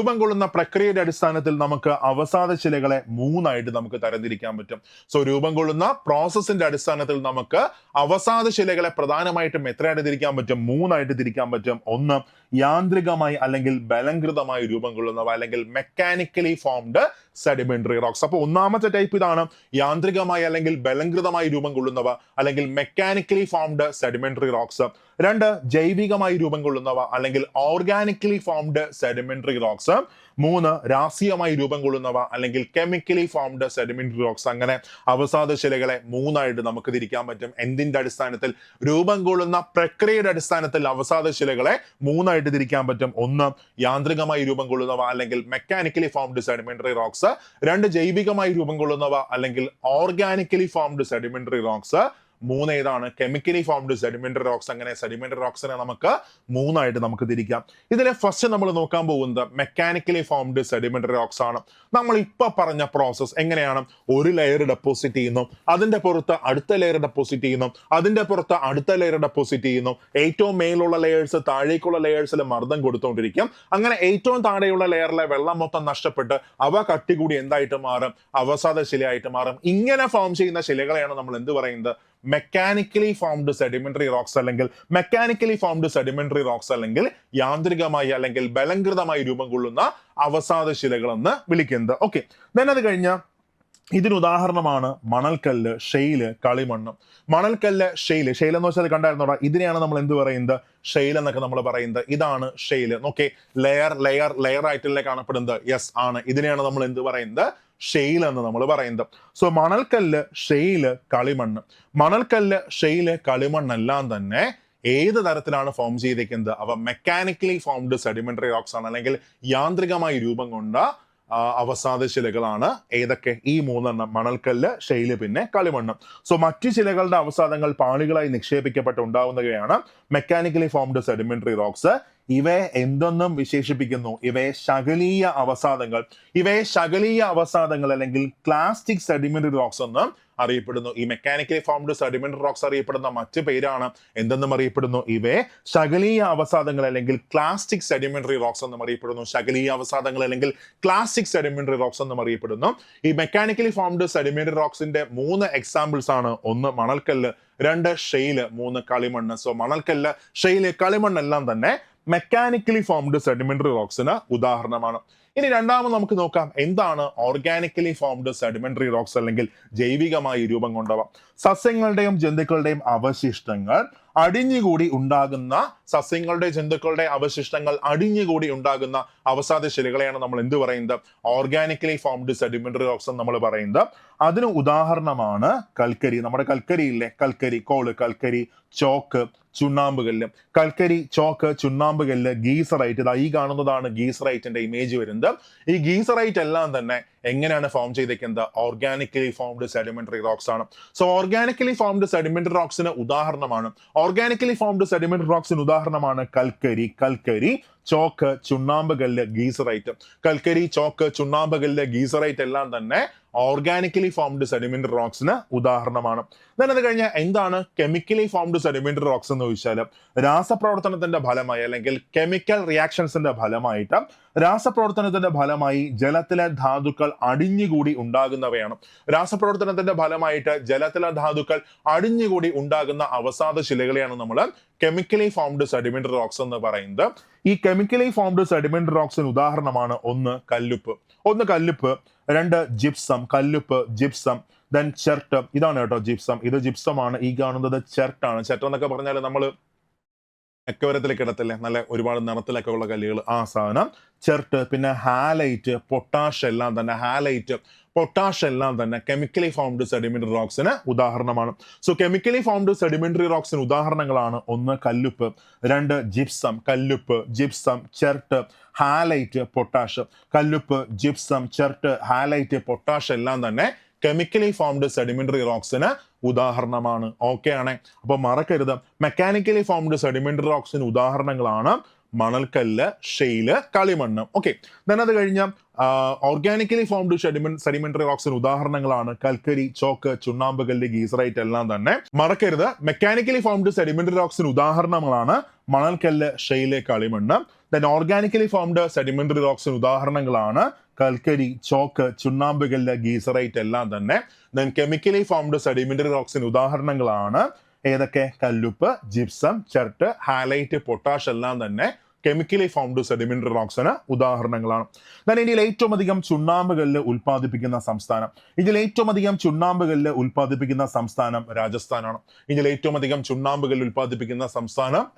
S1: അടിസ്ഥാനത്തിൽ നമുക്ക് അവസാദ ശിലകളെ മൂന്നായിട്ട് നമുക്ക് തരംതിരിക്കാൻ പറ്റും. സോ രൂപം കൊള്ളുന്ന പ്രോസസ്സിന്റെ അടിസ്ഥാനത്തിൽ നമുക്ക് അവസാദ ശിലകളെ പ്രധാനമായിട്ടും എത്രയായിട്ട് തിരിക്കാൻ പറ്റും? മൂന്നായിട്ട് തിരിക്കാൻ പറ്റും. ഒന്ന്, യാന്ത്രികമായി അല്ലെങ്കിൽ ബലംകൃതമായി രൂപം കൊള്ളുന്നവ അല്ലെങ്കിൽ മെക്കാനിക്കലി ഫോംഡ് സെഡിമെന്ററി റോക്സ്. അപ്പൊ ഒന്നാമത്തെ ടൈപ്പ് ഇതാണ്, യാന്ത്രികമായി അല്ലെങ്കിൽ ബലംകൃതമായി രൂപം കൊള്ളുന്നവ അല്ലെങ്കിൽ മെക്കാനിക്കലി ഫോംഡ് സെഡിമെന്ററി റോക്സ്. രണ്ട്, ജൈവികമായി രൂപം കൊള്ളുന്നവ അല്ലെങ്കിൽ ഓർഗാനിക്കലി ഫോംഡ് സെഡിമെന്ററി റോക്സ്. മൂന്ന്, രാശീയമായി രൂപം കൊള്ളുന്നവ അല്ലെങ്കിൽ കെമിക്കലി ഫോംഡ് സെഡിമെന്ററി റോക്സ്. അങ്ങനെ അവസാദ ശിലകളെ മൂന്നായിട്ട് നമുക്ക് തിരിക്കാൻ പറ്റും. എന്തിന്റെ അടിസ്ഥാനത്തിൽ? രൂപം കൊള്ളുന്ന പ്രക്രിയയുടെ അടിസ്ഥാനത്തിൽ അവസാദ ശിലകളെ മൂന്നായിട്ട് തിരിക്കാൻ പറ്റും. ഒന്ന്, യാന്ത്രികമായി രൂപം കൊള്ളുന്നവ അല്ലെങ്കിൽ മെക്കാനിക്കലി ഫോംഡ് സെഡിമെന്ററി റോക്സ്. രണ്ട്, ജൈവികമായി രൂപം കൊള്ളുന്നവ അല്ലെങ്കിൽ ഓർഗാനിക്കലി ഫോംഡ് സെഡിമെന്ററി റോക്സ്. മൂന്ന് ഏതാണ്? Chemically formed sedimentary rocks. അങ്ങനെ സെഡിമെന്ററി റോക്സിനെ നമുക്ക് മൂന്നായിട്ട് നമുക്ക് തിരിക്കാം. ഇതിലെ ഫസ്റ്റ് നമ്മൾ നോക്കാൻ പോകുന്നത് മെക്കാനിക്കലി ഫോംഡ് സെഡിമെന്ററി റോക്സ് ആണ്. നമ്മൾ ഇപ്പൊ പറഞ്ഞ പ്രോസസ് എങ്ങനെയാണ്? ഒരു ലെയർ ഡെപ്പോസിറ്റ് ചെയ്യുന്നു, അതിന്റെ പുറത്ത് അടുത്ത ലെയർ ഡെപ്പോസിറ്റ് ചെയ്യുന്നു, അതിന്റെ പുറത്ത് അടുത്ത ലെയർ ഡെപ്പോസിറ്റ് ചെയ്യുന്നു. ഏറ്റവും മേലുള്ള ലെയേഴ്സ് താഴേക്കുള്ള ലെയേഴ്സിൽ മർദ്ദം കൊടുത്തുകൊണ്ടിരിക്കും. അങ്ങനെ ഏറ്റവും താഴെയുള്ള ലെയറിലെ വെള്ളം മൊത്തം നഷ്ടപ്പെട്ട് അവ കട്ടി കൂടി എന്തായിട്ട് മാറും? അവസാദ ശിലയായിട്ട് മാറും. ഇങ്ങനെ ഫോം ചെയ്യുന്ന ശിലകളെയാണ് നമ്മൾ എന്ത് പറയുന്നത്? മെക്കാനിക്കലി ഫോംഡ് സെഡിമെന്ററി റോക്സ് അല്ലെങ്കിൽ യാന്ത്രികമായി അല്ലെങ്കിൽ ബലംകൃതമായി രൂപം കൊള്ളുന്ന അവസാദ ശിലകൾ എന്ന് വിളിക്കുന്നത്. ഓക്കെ, അത് കഴിഞ്ഞ ഇതിന് ഉദാഹരണമാണ് മണൽക്കല്ല്, ഷെയില്, കളിമണ്ണ്. മണൽക്കല്ല്, ഷെയില് എന്ന് വെച്ചാൽ കണ്ടായിരുന്നോടാ, ഇതിനെയാണ് നമ്മൾ എന്ത് പറയുന്നത്? ഷെയിൽ എന്നൊക്കെ നമ്മൾ പറയുന്നത്. ഇതാണ് ഷെയില്. ഓക്കെ, ലെയർ ആയിട്ടല്ലേ കാണപ്പെടുന്നത്? യെസ് ആണ്. ഇതിനെയാണ് നമ്മൾ എന്ത് പറയുന്നത്? ഷെയിൽ എന്ന് നമ്മൾ പറയുന്നത്. സോ മണൽക്കല്ല്, ഷെയില്, കളിമണ്ണ്. മണൽക്കല്ല്, ഷെയില്, കളിമണ്ണെല്ലാം തന്നെ ഏത് തരത്തിലാണ് ഫോം ചെയ്തിരിക്കുന്നത്? അവ മെക്കാനിക്കലി ഫോംഡ് സെഡിമെന്ററി റോക്സ് ആണ്, അല്ലെങ്കിൽ യാന്ത്രികമായി രൂപം കൊണ്ട അവസാദ ശിലകളാണ്. ഏതൊക്കെ? ഈ മൂന്നെണ്ണം: മണൽക്കല്ല്, ഷെയില്, പിന്നെ കളിമണ്ണ്. സോ മറ്റു ശിലകളുടെ അവസാദങ്ങൾ പാളികളായി നിക്ഷേപിക്കപ്പെട്ട് ഉണ്ടാവുന്നവയാണ് മെക്കാനിക്കലി ഫോംഡ് സെഡിമെന്ററി റോക്സ്. ഇവയെ എന്തെന്നും വിശേഷിപ്പിക്കുന്നു? ഇവയെ ശകലീയ അവസാദങ്ങൾ അല്ലെങ്കിൽ ക്ലാസ്റ്റിക് സെഡിമെന്ററി റോക്സ് എന്ന് അറിയപ്പെടുന്നു. ഈ മെക്കാനിക്കലി ഫോംഡ് സെഡിമെന്ററി റോക്സ് അറിയപ്പെടുന്ന മറ്റു പേരാണ് എന്തെന്നും അറിയപ്പെടുന്നു, ഇവയെ ശകലീയ അവസാദങ്ങൾ അല്ലെങ്കിൽ ക്ലാസ്റ്റിക് സെഡിമെന്ററി റോക്സ് എന്നും അറിയപ്പെടുന്നു. ശകലീയ അവസാദങ്ങൾ അല്ലെങ്കിൽ ക്ലാസ്റ്റിക് സെഡിമെന്ററി റോക്സ് എന്നും അറിയപ്പെടുന്നു. ഈ മെക്കാനിക്കലി ഫോംഡ് സെഡിമെന്ററി റോക്സിന്റെ 3 എക്സാമ്പിൾസ് ആണ്. ഒന്ന് മണൽക്കല്ല്, 2 ഷെയില്, 3 കളിമണ്ണ്. സോ മണൽക്കല്ല്, ഷെയില്, കളിമണ്ണ് എല്ലാം തന്നെ മെക്കാനിക്കലി ഫോംഡ് സെഡിമെന്ററി റോക്സിന് ഉദാഹരണമാണ്. ഇനി രണ്ടാമത് നമുക്ക് നോക്കാം എന്താണ് ഓർഗാനിക്കലി ഫോംഡ് സെഡിമെന്ററി റോക്സ് അല്ലെങ്കിൽ ജൈവികമായി രൂപം കൊണ്ടവ. സസ്യങ്ങളുടെയും ജന്തുക്കളുടെയും അവശിഷ്ടങ്ങൾ അടിഞ്ഞുകൂടി ഉണ്ടാകുന്ന ജന്തുക്കളുടെ അവശിഷ്ടങ്ങൾ അടിഞ്ഞുകൂടി ഉണ്ടാകുന്ന അവസാദ ശിലകളെയാണ് നമ്മൾ എന്ത് പറയുന്നത്, ഓർഗാനിക്കലി ഫോംഡ് സെഡിമെന്ററി റോക്സ് എന്ന് നമ്മൾ പറയുന്നത്. അതിന് ഉദാഹരണമാണ് കൽക്കരി. നമ്മുടെ കൽക്കരിയില്ലേ, കൽക്കരി, കോള്, കൽക്കരി, ചോക്ക്, ചുണ്ണാമ്പുകല്ല്. കൽക്കരി, ചോക്ക്, ചുണ്ണാമ്പുകല്ല്, ഗീസറൈറ്റ്. ഇതാ ഈ കാണുന്നതാണ് ഗീസറൈറ്റിന്റെ ഇമേജ് വരുന്നത്. ഈ ഗീസറൈറ്റ് എല്ലാം തന്നെ എങ്ങനെയാണ് ഫോം ചെയ്തേക്കുന്നത്, ഓർഗാനിക്കലി ഫോംഡ് സെഡിമെന്ററി റോക്സ് ആണ്. സോ ഓർഗാനിക്കലി ഫോംഡ് സെഡിമെന്ററി റോക്സിന് ഉദാഹരണമാണ് കൽക്കരി, ചോക്ക്, ചുണ്ണാമ്പുകല്ല്, ഗീസറൈറ്റ്. കൽക്കരി, ചോക്ക്, ചുണ്ണാമ്പുകല്ല്, ഗീസറൈറ്റ് എല്ലാം തന്നെ ഓർഗാനിക്കലി ഫോംഡ് സെഡിമെന്ററി റോക്സിന് ഉദാഹരണമാണ്. അത് കഴിഞ്ഞാൽ എന്താണ് കെമിക്കലി ഫോംഡ് സെഡിമെന്ററി റോക്സ് എന്ന് ചോദിച്ചാൽ, രാസപ്രവർത്തനത്തിന്റെ ഫലമായി അല്ലെങ്കിൽ കെമിക്കൽ റിയാക്ഷൻസിന്റെ ഫലമായി ജലത്തിലെ ധാതുക്കൾ അടിഞ്ഞുകൂടി ഉണ്ടാകുന്നവയാണ്. രാസപ്രവർത്തനത്തിന്റെ ഫലമായിട്ട് ജലത്തിലെ ധാതുക്കൾ അടിഞ്ഞുകൂടി ഉണ്ടാകുന്ന അവസാദ ശിലകളെയാണ് നമ്മൾ കെമിക്കലി ഫോംഡ് സെഡിമെന്ററി റോക്സ് എന്ന് പറയുന്നത്. ഈ കെമിക്കലി ഫോംഡ് സെഡിമെന്ററി റോക്സിന് ഉദാഹരണമാണ് ഒന്ന് കല്ലുപ്പ്, 2 ജിപ്സം, കല്ലുപ്പ്, ജിപ്സം, ദെൻ ചെർട്ട്. ഇതാണ് കേട്ടോ ജിപ്സം, ഇത് ജിപ്സം ആണ്. ഈ കാണുന്നത് ചെർട്ടാണ്. ചെർട്ട് എന്നൊക്കെ പറഞ്ഞാൽ നമ്മൾ അക്വേറിയത്തിലേക്ക് ഇടത്തില്ലേ, നല്ല ഒരുപാട് നിറത്തിലൊക്കെ ഉള്ള കല്ലുകൾ, ആ സാധനം ചെർട്ട്. പിന്നെ ഹാലൈറ്റ്, പൊട്ടാഷ് എല്ലാം തന്നെ കെമിക്കലി ഫോംഡ് സെഡിമെന്ററി റോക്സിന് ഉദാഹരണമാണ്. സോ കെമിക്കലി ഫോംഡ് സെഡിമെന്ററി റോക്സിന് ഉദാഹരണങ്ങളാണ് ഒന്ന് കല്ലുപ്പ്, 2 ജിപ്സം, കല്ലുപ്പ്, ജിപ്സം, ചെർട്ട്, ഹാലൈറ്റ്, പൊട്ടാഷ്. കല്ലുപ്പ്, ജിപ്സം, ചെർട്ട്, ഹാലൈറ്റ്, പൊട്ടാഷ് എല്ലാം തന്നെ കെമിക്കലി ഫോംഡ് സെഡിമെന്ററി റോക്സിന് ഉദാഹരണമാണ്. ഓക്കെ ആണ്. അപ്പൊ മറക്കരുത്, മെക്കാനിക്കലി ഫോംഡ് സെഡിമെന്ററി റോക്സിന് ഉദാഹരണങ്ങളാണ് മണൽക്കല്ല്, ഷെയില്, കളിമണ്ണ്. ഓക്കെ, അത് കഴിഞ്ഞ ഓർഗാനിക്കലി ഫോംഡ് സെഡിമെന്ററി റോക്സിന് ഉദാഹരണങ്ങളാണ് കൽക്കരി, ചോക്ക്, ചുണ്ണാമ്പുകല്ല്, ഗീസറൈറ്റ് എല്ലാം തന്നെ. മറക്കരുത്, മെക്കാനിക്കലി ഫോംഡ് സെഡിമെന്ററി റോക്സിന് ഉദാഹരണങ്ങളാണ് മണൽക്കല്ല്, ഷെയില്, കളിമണ്ണ്. ഓർഗാനിക്കലി ഫോംഡ് സെഡിമെന്ററി റോക്സിന് ഉദാഹരണങ്ങളാണ് കൽക്കരി, ചോക്ക്, ചുണ്ണാമ്പുകല്ല്, ഗീസറൈറ്റ് എല്ലാം തന്നെ. കെമിക്കലി ഫോംഡ് സെഡിമെന്ററി റോക്സിന് ഉദാഹരണങ്ങളാണ് ഏതൊക്കെ, കല്ലുപ്പ്, ജിപ്സം, ചെർട്ട്, ഹാലൈറ്റ്, പൊട്ടാഷ് എല്ലാം തന്നെ കെമിക്കലി ഫോംഡ് സെഡിമെന്ററി റോക്സിന് ഉദാഹരണങ്ങളാണ്. ഇന്ത്യയിൽ ഏറ്റവും അധികം ചുണ്ണാമ്പുകല്ല് ഉൽപ്പാദിപ്പിക്കുന്ന സംസ്ഥാനം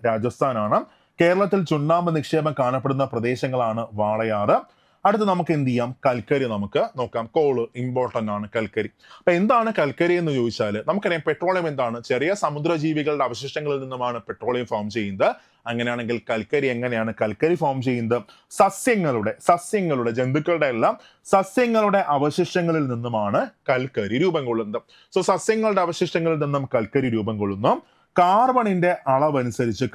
S1: രാജസ്ഥാനാണ്. കേരളത്തിൽ ചുണ്ണാമ്പ് നിക്ഷേപം കാണപ്പെടുന്ന പ്രദേശങ്ങളാണ് വാളയാറ്. അടുത്ത് നമുക്ക് എന്ത് ചെയ്യാം, കൽക്കരി നമുക്ക് നോക്കാം. കോള് ഇമ്പോർട്ടന്റ് ആണ്, കൽക്കരി. അപ്പൊ എന്താണ് കൽക്കരി എന്ന് ചോദിച്ചാൽ, നമുക്കറിയാം പെട്രോളിയം എന്താണ്, ചെറിയ സമുദ്രജീവികളുടെ അവശിഷ്ടങ്ങളിൽ നിന്നുമാണ് പെട്രോളിയം ഫോം ചെയ്യുന്നത്. അങ്ങനെയാണെങ്കിൽ കൽക്കരി എങ്ങനെയാണ് കൽക്കരി ഫോം ചെയ്യുന്നത്, സസ്യങ്ങളുടെ അവശിഷ്ടങ്ങളിൽ നിന്നുമാണ് കൽക്കരി രൂപം കൊള്ളുന്നത്. സോ സസ്യങ്ങളുടെ അവശിഷ്ടങ്ങളിൽ നിന്നും കൽക്കരി രൂപം കൊള്ളുന്നു. കാർബണിന്റെ അളവനുസരിച്ച്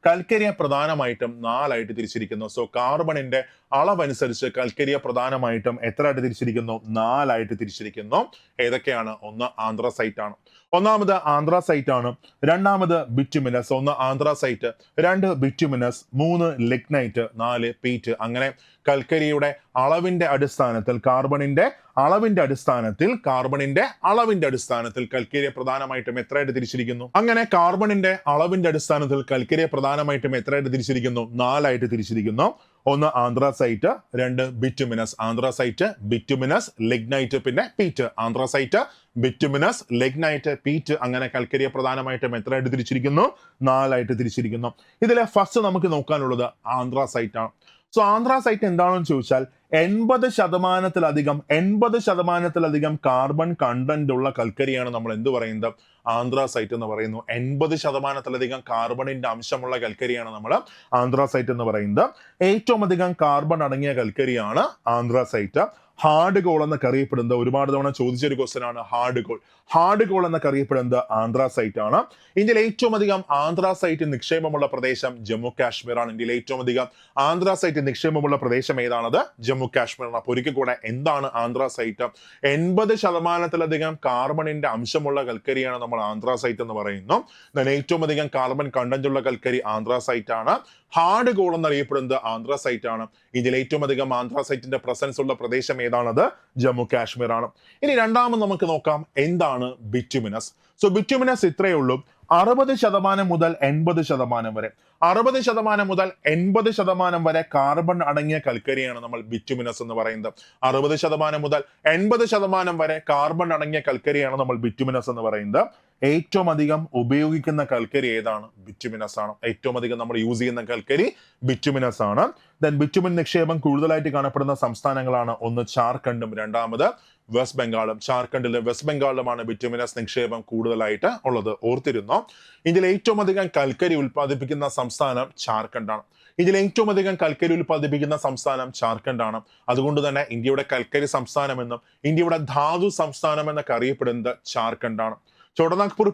S1: കൽക്കരിയെ പ്രധാനമായിട്ടും 4 ആയിട്ട് തിരിച്ചിരിക്കുന്നു. സോ കാർബണിന്റെ അളവനുസരിച്ച് കൽക്കരിയെ പ്രധാനമായിട്ടും എത്രയായിട്ട് തിരിച്ചിരിക്കുന്നു, 4 ആയിട്ട് തിരിച്ചിരിക്കുന്നു. ഏതൊക്കെയാണ്, ഒന്ന് ആന്ത്രസൈറ്റ് ആണ്, ഒന്നാമത് ആന്ത്രസൈറ്റ് ആണ്. രണ്ടാമത് bituminous, 1 anthracite, 2 bituminous, 3 lignite, 4 peat. അങ്ങനെ കൽക്കരിയുടെ കാർബണിന്റെ അളവിന്റെ അടിസ്ഥാനത്തിൽ കൽക്കരിയെ പ്രധാനമായിട്ടും എത്രയായിട്ട് തിരിച്ചിരിക്കുന്നു. അങ്ങനെ കാർബണിന്റെ അളവിന്റെ അടിസ്ഥാനത്തിൽ കൽക്കരിയെ പ്രധാനമായിട്ടും എത്രയായിട്ട് തിരിച്ചിരിക്കുന്നു, 4 ആയിട്ട് തിരിച്ചിരിക്കുന്നു. 1 anthracite, 2 bituminous. Anthracite, bituminous, lignite, പിന്നെ peat. Anthracite, bituminous, lignite, peat. അങ്ങനെ കൽക്കരിയെ പ്രധാനമായിട്ടും എത്രയായിട്ട് തിരിച്ചിരിക്കുന്നു, 4 ആയിട്ട് തിരിച്ചിരിക്കുന്നു. ഇതിലെ ഫസ്റ്റ് നമുക്ക് നോക്കാനുള്ളത് ആന്ത്രസൈറ്റ് ആണ്. സോ ആന്ത്രസൈറ്റ് എന്താണെന്ന് ചോദിച്ചാൽ 80% കാർബൺ കണ്ടന്റ് ഉള്ള കൽക്കരിയാണ് നമ്മൾ എന്ത് പറയുന്നത്, ആന്ത്രസൈറ്റ് എന്ന് പറയുന്നു. 80% കാർബണിന്റെ അംശമുള്ള കൽക്കരിയാണ് നമ്മൾ ആന്ത്രസൈറ്റ് എന്ന് പറയുന്നത്. ഏറ്റവും അധികം കാർബൺ അടങ്ങിയ കൽക്കരിയാണ് ആന്ത്രസൈറ്റ്. ഹാർഡ് കോൾ എന്നൊക്കെ അറിയപ്പെടുന്നത് ഒരുപാട് തവണ ചോദിച്ചൊരു ക്വസ്റ്റൻ ആണ് ഹാർഡ് കോൾ എന്നൊക്കെ അറിയപ്പെടുന്നത് ആന്ത്രാസൈറ്റ് ആണ്. ഇന്ത്യയിൽ ഏറ്റവും അധികം ആന്ത്രാസൈറ്റ് നിക്ഷേപമുള്ള പ്രദേശം ജമ്മു കാശ്മീർ ആണ്. ഇന്ത്യയിൽ ഏറ്റവും അധികം ആന്ത്രാസൈറ്റ് നിക്ഷേപമുള്ള പ്രദേശം ഏതാണത്? ജമ്മു കാശ്മീർ ആണ്. അപ്പൊ ഒരിക്കൽ കൂടെ എന്താണ് ആന്ത്രാസൈറ്റ്? 80% കാർബണിന്റെ അംശമുള്ള കൽക്കരിയാണ് നമ്മൾ ആന്ത്രാസൈറ്റ് എന്ന് പറയുന്നു. ഏറ്റവും അധികം കാർബൺ കണ്ടന്റ് ഉള്ള കൽക്കരി ആന്ത്രാസൈറ്റ് ആണ്. ഹാർഡ് കോൾ എന്നറിയപ്പെടുന്നത് ആന്ത്രാസൈറ്റ് ആണ്. ഇന്ത്യയിൽ ഏറ്റവും അധികം ആന്ത്രാസൈറ്റിന്റെ പ്രസൻസ് ഉള്ള പ്രദേശം ഏതാണത്? ജമ്മു കാശ്മീർ ആണ്. ഇനി രണ്ടാമത് നമുക്ക് നോക്കാം എന്താണ് ബിറ്റുമിനസ്. സോ ബിറ്റുമിനസ് ഇത്രയേ ഉള്ളൂ. 60% മുതൽ 80% വരെ 60% മുതൽ 80% വരെ കാർബൺ അടങ്ങിയ കൽക്കരിയാണ് നമ്മൾ ബിറ്റുമിനസ് എന്ന് പറയുന്നത്. 60% മുതൽ 80% വരെ കാർബൺ അടങ്ങിയ കൽക്കരിയാണ് നമ്മൾ ബിറ്റുമിനസ് എന്ന് പറയുന്നത്. ഏറ്റവും അധികം ഉപയോഗിക്കുന്ന കൽക്കരി ഏതാണ്? ബിറ്റുമിനസ് ആണ്. ഏറ്റവും അധികം നമ്മൾ യൂസ് ചെയ്യുന്ന കൽക്കരി ബിറ്റുമിനസ് ആണ്. ദെൻ ബിറ്റുമിൻ നിക്ഷേപം കൂടുതലായിട്ട് കാണപ്പെടുന്ന സംസ്ഥാനങ്ങളാണ് ഒന്ന് ജാർഖണ്ഡും രണ്ടാമത് വെസ്റ്റ് ബംഗാളും. ജാർഖണ്ഡിലും വെസ്റ്റ് ബംഗാളിലുമാണ് ബിറ്റുമിനസ് നിക്ഷേപം കൂടുതലായിട്ട് ഉള്ളത്. ഓർത്തിരുന്നോ? ഇന്ത്യയിൽ ഏറ്റവും അധികം കൽക്കരി ഉൽപ്പാദിപ്പിക്കുന്ന സംസ്ഥാനം ജാർഖണ്ഡാണ്. ഇന്ത്യയിൽ ഏറ്റവും അധികം കൽക്കരി ഉൽപ്പാദിപ്പിക്കുന്ന സംസ്ഥാനം ജാർഖണ്ഡാണ്. അതുകൊണ്ട് തന്നെ ഇന്ത്യയുടെ കൽക്കരി സംസ്ഥാനമെന്നും ഇന്ത്യയുടെ ധാതു സംസ്ഥാനം എന്നൊക്കെ അറിയപ്പെടുന്നത് ജാർഖണ്ഡാണ്. ചോടനാഗ്പൂർ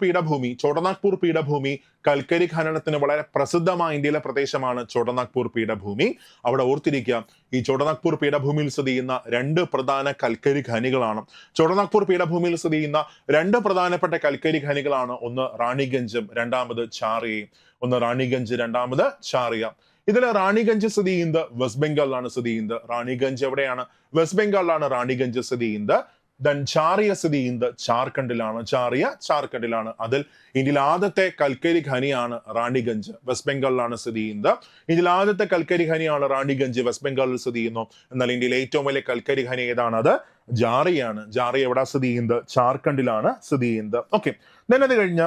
S1: പീഠഭൂമി കൽക്കരി ഖനനത്തിന് വളരെ പ്രസിദ്ധമായ ഇന്ത്യയിലെ പ്രദേശമാണ് ചോടനാഗ്പൂർ പീഠഭൂമി. അവിടെ ഓർത്തിരിക്കുക, ഈ ചോടനാഗ്പൂർ പീഠഭൂമിയിൽ സ്ഥിതി ചെയ്യുന്ന 2 പ്രധാന കൽക്കരി ഖനികളാണ്. ചോടനാഗ്പൂർ പീഠഭൂമിയിൽ സ്ഥിതി ചെയ്യുന്ന 2 പ്രധാനപ്പെട്ട കൽക്കരി ഖനികളാണ് ഒന്ന് റാണിഗഞ്ചും രണ്ടാമത് ഛാറിയയും. ഒന്ന് റാണിഗഞ്ച് രണ്ടാമത് ഛാറിയ. ഇതിൽ റാണിഗഞ്ച് സ്ഥിതി ചെയ്യുന്നത് വെസ്റ്റ് ബംഗാളിലാണ് സ്ഥിതി ചെയ്യുന്നത്. റാണിഗഞ്ച് എവിടെയാണ്? വെസ്റ്റ് ബംഗാളിലാണ് റാണിഗഞ്ച് സ്ഥിതി ചെയ്യുന്നത്. ദെൻ ഛാറിയ സ്ഥിതി ചെയ്യുന്നത് ജാർഖണ്ഡിലാണ്. അതിൽ ഇന്ത്യയിൽ ആദ്യത്തെ കൽക്കരി ഖനിയാണ് റാണിഗഞ്ച്, വെസ്റ്റ് ബംഗാളിലാണ് സ്ഥിതി ചെയ്യുന്നത്. ഇന്ത്യയിൽ ആദ്യത്തെ കൽക്കരി ഖനിയാണ് റാണിഗഞ്ച്, വെസ്റ്റ് ബംഗാളിൽ സ്ഥിതി ചെയ്യുന്നു. എന്നാൽ ഇന്ത്യയിൽ ഏറ്റവും വലിയ കൽക്കരി ഖനി ഏതാണ്? അത് ജാറിയാണ്. ജാറിയ എവിടെ സ്ഥിതി ചെയ്യുന്നത്? ജാർഖണ്ഡിലാണ് സ്ഥിതി ചെയ്യുന്നത്. ഓക്കെ, ദെൻ അത് കഴിഞ്ഞ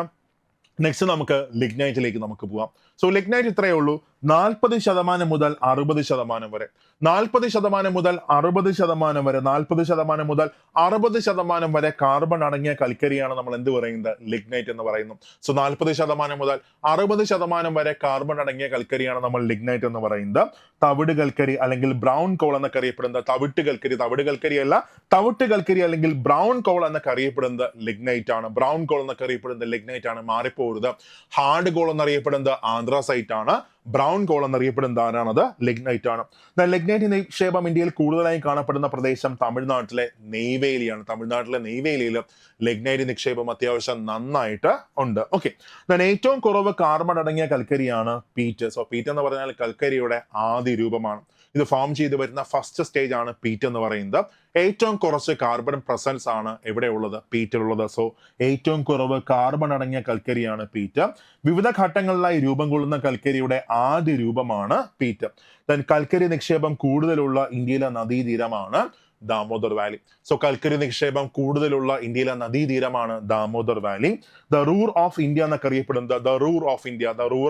S1: നെക്സ്റ്റ് നമുക്ക് ലിഗ്നൈറ്റിലേക്ക് നമുക്ക് പോവാം. സോ ലിഗ്നൈറ്റ് ഇത്രയേ ഉള്ളൂ. 40% മുതൽ 60% വരെ 40% മുതൽ 60% വരെ 40% മുതൽ 60% വരെ കാർബൺ അടങ്ങിയ കൽക്കരിയാണ് നമ്മൾ എന്ത് പറയുന്നത്? ലിഗ്നൈറ്റ് എന്ന് പറയുന്നു. സോ 40% മുതൽ 60% വരെ കാർബൺ അടങ്ങിയ കൽക്കരിയാണ് നമ്മൾ ലിഗ്നൈറ്റ് എന്ന് പറയുന്നത്. തവിട് കൽക്കരി അല്ലെങ്കിൽ ബ്രൗൺ കോൾ എന്നൊക്കെ അറിയപ്പെടുന്നത് തവിട്ട് കൽക്കരി അല്ലെങ്കിൽ ബ്രൗൺ കോൾ എന്നൊക്കെ അറിയപ്പെടുന്നത് ലിഗ്നൈറ്റ് ആണ്. ബ്രൗൺ കോൾ എന്നൊക്കെ അറിയപ്പെടുന്നത് ലിഗ്നൈറ്റ് ആണ്. മാറിപ്പോരുത്. ഹാർഡ് കോൾ എന്നറിയപ്പെടുന്നത് ആന്ത്രാസൈറ്റ് ആണ്. ബ്രൗൺ കോൾ എന്നറിയപ്പെടുന്നത് ആരാണത്? ലിഗ്നൈറ്റ് ആണ്. ലിഗ്നൈറ്റ് നിക്ഷേപം ഇന്ത്യയിൽ കൂടുതലായി കാണപ്പെടുന്ന പ്രദേശം തമിഴ്നാട്ടിലെ നെയ്വേലിയാണ്. തമിഴ്നാട്ടിലെ നെയ്വേലിയിൽ ലിഗ്നൈറ്റ് നിക്ഷേപം അത്യാവശ്യം നന്നായിട്ട് ഉണ്ട്. ഓക്കെ, ഏറ്റവും കുറവ് കാർബൺ അടങ്ങിയ കൽക്കരിയാണ് പീറ്റ്. സോ പീറ്റ് എന്ന് പറഞ്ഞാൽ കൽക്കരിയുടെ ആദ്യ രൂപമാണ്. ഇത് ഫോം ചെയ്ത് വരുന്ന ഫസ്റ്റ് സ്റ്റേജ് ആണ് പീറ്റ് എന്ന് പറയുന്നത്. ഏറ്റവും കുറച്ച് കാർബൺ പ്രസൻസ് ആണ് എവിടെ ഉള്ളത്? പീറ്റിലുള്ളത്. സോ ഏറ്റവും കുറവ് കാർബൺ അടങ്ങിയ കൽക്കരിയാണ് പീറ്റ്. വിവിധ ഘട്ടങ്ങളിലായി രൂപം കൊള്ളുന്ന കൽക്കരിയുടെ ആദ്യ രൂപമാണ് പീറ്റ്. കൽക്കരി നിക്ഷേപം കൂടുതലുള്ള ഇന്ത്യയിലെ നദീതീരമാണ് ദാമോദർ വാലി. സോ കൽക്കരി നിക്ഷേപം കൂടുതലുള്ള ഇന്ത്യയിലെ നദീതീരമാണ് Damodar valley. The Ruhr of India എന്നൊക്കെ അറിയപ്പെടുന്നത് ദ റൂർ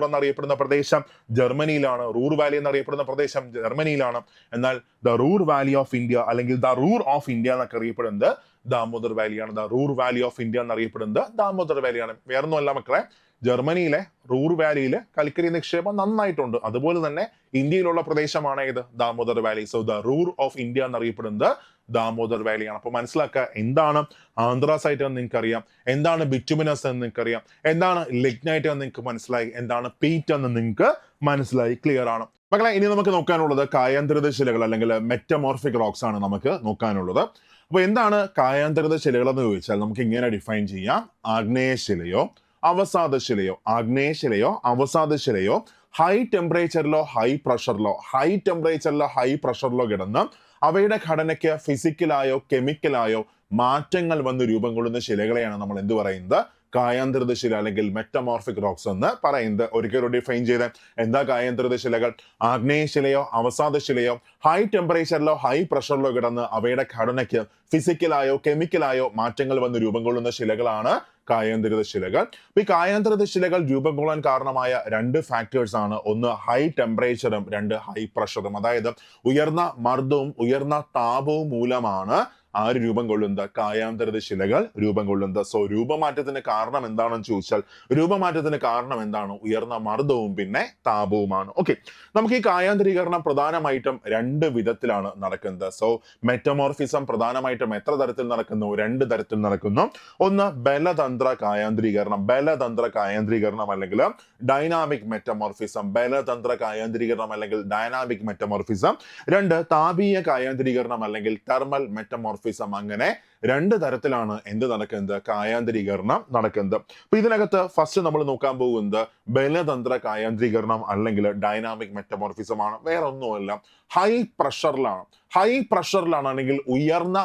S1: എന്നറിയപ്പെടുന്ന പ്രദേശം ജർമ്മനിയിലാണ്. റൂർ വാലി എന്നറിയപ്പെടുന്ന പ്രദേശം ജർമ്മനിയിലാണ്. എന്നാൽ the Ruhr valley of India അല്ലെങ്കിൽ ദ റൂർ ഓഫ് ഇന്ത്യ എന്നൊക്കെ അറിയപ്പെടുന്നത് ദാമോദർ വാലിയാണ്. The Ruhr valley of India എന്നറിയപ്പെടുന്നത് ദാമോദർ വാലിയാണ്. വേറൊന്നുമല്ല മക്കളെ, ജർമ്മനിയിലെ റൂർ വാലിയിൽ കൽക്കരി നിക്ഷേപം നന്നായിട്ടുണ്ട്. അതുപോലെ തന്നെ ഇന്ത്യയിലുള്ള പ്രദേശമാണ് ഏത്? Damodar Valley. So the Ruhr of India എന്നറിയപ്പെടുന്നത് ദാമോദർ വാലിയാണ്. അപ്പൊ മനസ്സിലാക്കുക, എന്താണ് ആന്ത്രാസൈറ്റ് എന്ന് നിങ്ങൾക്കറിയാം, എന്താണ് ബിറ്റുമിനസ് എന്ന് നിങ്ങൾക്കറിയാം, എന്താണ് ലിഗ്നൈറ്റ് എന്ന് നിങ്ങൾക്ക് മനസ്സിലായി, എന്താണ് പീറ്റ് എന്ന് നിങ്ങൾക്ക് മനസ്സിലായി. ക്ലിയർ ആണ് മക്കളെ? ഇനി നമുക്ക് നോക്കാനുള്ളത് കായാന്തരിത ശിലകൾ അല്ലെങ്കിൽ മെറ്റമോർഫിക് റോക്സ് ആണ് നമുക്ക് നോക്കാനുള്ളത്. അപ്പൊ എന്താണ് കായാന്തരിത ശിലകൾ എന്ന് ചോദിച്ചാൽ നമുക്ക് ഇങ്ങനെ ഡിഫൈൻ ചെയ്യാം. ആഗ്നേയശിലയോ അവസാദശിലയോ ഹൈ ടെമ്പറേച്ചറിലോ ഹൈ പ്രഷറിലോ കിടന്ന് അവയുടെ ഘടനയ്ക്ക് ഫിസിക്കലായോ കെമിക്കലായോ മാറ്റങ്ങൾ വന്ന് രൂപം കൊള്ളുന്ന ശിലകളെയാണ് നമ്മൾ എന്ത് പറയുന്നത്? കായാന്തരിത ശില അല്ലെങ്കിൽ മെറ്റമോർഫിക് റോക്സ് എന്ന് പറയുന്നത്. ഒരിക്കലും ഡിഫൈൻ ചെയ്ത് എന്താ കായാന്തരിത ശിലകൾ? ആഗ്നേയശിലയോ അവസാദശിലയോ ഹൈ ടെമ്പറേച്ചറിലോ ഹൈ പ്രഷറിലോ കിടന്ന് അവയുടെ ഘടനയ്ക്ക് ഫിസിക്കലായോ കെമിക്കലായോ മാറ്റങ്ങൾ വന്ന് രൂപം കൊള്ളുന്ന ശിലകളാണ് കായാന്തരിത ശിലകൾ. ഈ കായാന്തരിത ശിലകൾ രൂപം കൊള്ളാൻ കാരണമായ 2 ഫാക്ടേഴ്സ് ആണ്. ഒന്ന് ഹൈ ടെമ്പറേച്ചറും, 2 ഹൈ പ്രഷറും. അതായത് ഉയർന്ന മർദ്ദവും ഉയർന്ന താപവും മൂലമാണ് ആര് രൂപം കൊള്ളുന്നത്? കായാന്തരിത ശിലകൾ രൂപം കൊള്ളുന്നത്. സോ രൂപമാറ്റത്തിന് കാരണം എന്താണെന്ന് ചോദിച്ചാൽ രൂപമാറ്റത്തിന് കാരണം എന്താണ്? ഉയർന്ന മർദ്ദവും പിന്നെ താപവുമാണ്. ഓക്കെ, നമുക്ക് ഈ കായാന്തരീകരണം പ്രധാനമായിട്ടും രണ്ട് വിധത്തിലാണ് നടക്കുന്നത്. സോ മെറ്റമോർഫിസം പ്രധാനമായിട്ടും എത്ര തരത്തിൽ നടക്കുന്നു? രണ്ട് തരത്തിൽ നടക്കുന്നു. ഒന്ന് ബലതന്ത്ര കായാന്തരീകരണം. ബലതന്ത്ര കായാന്തരീകരണം അല്ലെങ്കിൽ ഡൈനാമിക് മെറ്റമോർഫിസം. ബലതന്ത്ര കായാന്തരീകരണം അല്ലെങ്കിൽ ഡൈനാമിക് മെറ്റമോർഫിസം. രണ്ട് താപീയ കായാന്തരീകരണം അല്ലെങ്കിൽ തെർമൽ മെറ്റമോർഫിസം. അങ്ങനെ രണ്ട് തരത്തിലാണ് എന്ത് നടക്കുന്നത്? കായാന്തരീകരണം നടക്കുന്നത്. അപ്പൊ ഇതിനകത്ത് ഫസ്റ്റ് നമ്മൾ നോക്കാൻ പോകുന്നത് ബലതന്ത്ര കായാന്തരീകരണം അല്ലെങ്കിൽ ഡൈനാമിക് മെറ്റമോർഫിസം ആണ്. വേറെ ഒന്നുമല്ല, ഹൈ പ്രഷറിലാണ്. ഹൈ പ്രഷറിലാണെങ്കിൽ ഉയർന്ന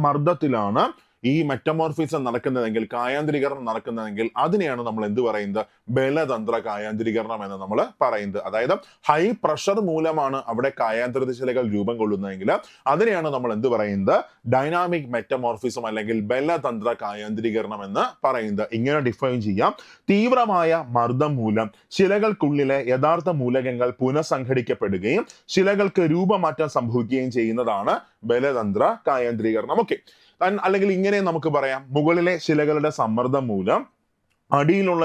S1: മർദ്ദത്തിലാണ് ഈ മെറ്റമോർഫിസം നടക്കുന്നതെങ്കിൽ, കായാന്തരീകരണം നടക്കുന്നതെങ്കിൽ അതിനെയാണ് നമ്മൾ എന്ത് പറയുന്നത്? ബലതന്ത്ര കായാന്തരീകരണം എന്ന് നമ്മൾ പറയുന്നത്. അതായത് ഹൈ പ്രഷർ മൂലമാണ് അവിടെ കായാന്തരിത ശിലകൾ രൂപം കൊള്ളുന്നതെങ്കിൽ അതിനെയാണ് നമ്മൾ എന്ത് പറയുന്നത്? ഡൈനാമിക് മെറ്റമോർഫിസം അല്ലെങ്കിൽ ബലതന്ത്ര കായാന്തരീകരണം എന്ന് പറയുന്നത്. ഇങ്ങനെ ഡിഫൈൻ ചെയ്യാം: തീവ്രമായ മർദ്ദം മൂലം ശിലകൾക്കുള്ളിലെ യഥാർത്ഥ മൂലകങ്ങൾ പുനഃസംഘടിക്കപ്പെടുകയും ശിലകൾക്ക് രൂപമാറ്റം സംഭവിക്കുകയും ചെയ്യുന്നതാണ് ബലതന്ത്ര കായാന്തരീകരണം. ഓക്കെ, അല്ലെങ്കിൽ ഇങ്ങനെ നമുക്ക് പറയാം: മുകളിലെ ശിലകളുടെ സമ്മർദ്ദം മൂലം അടിയിലുള്ള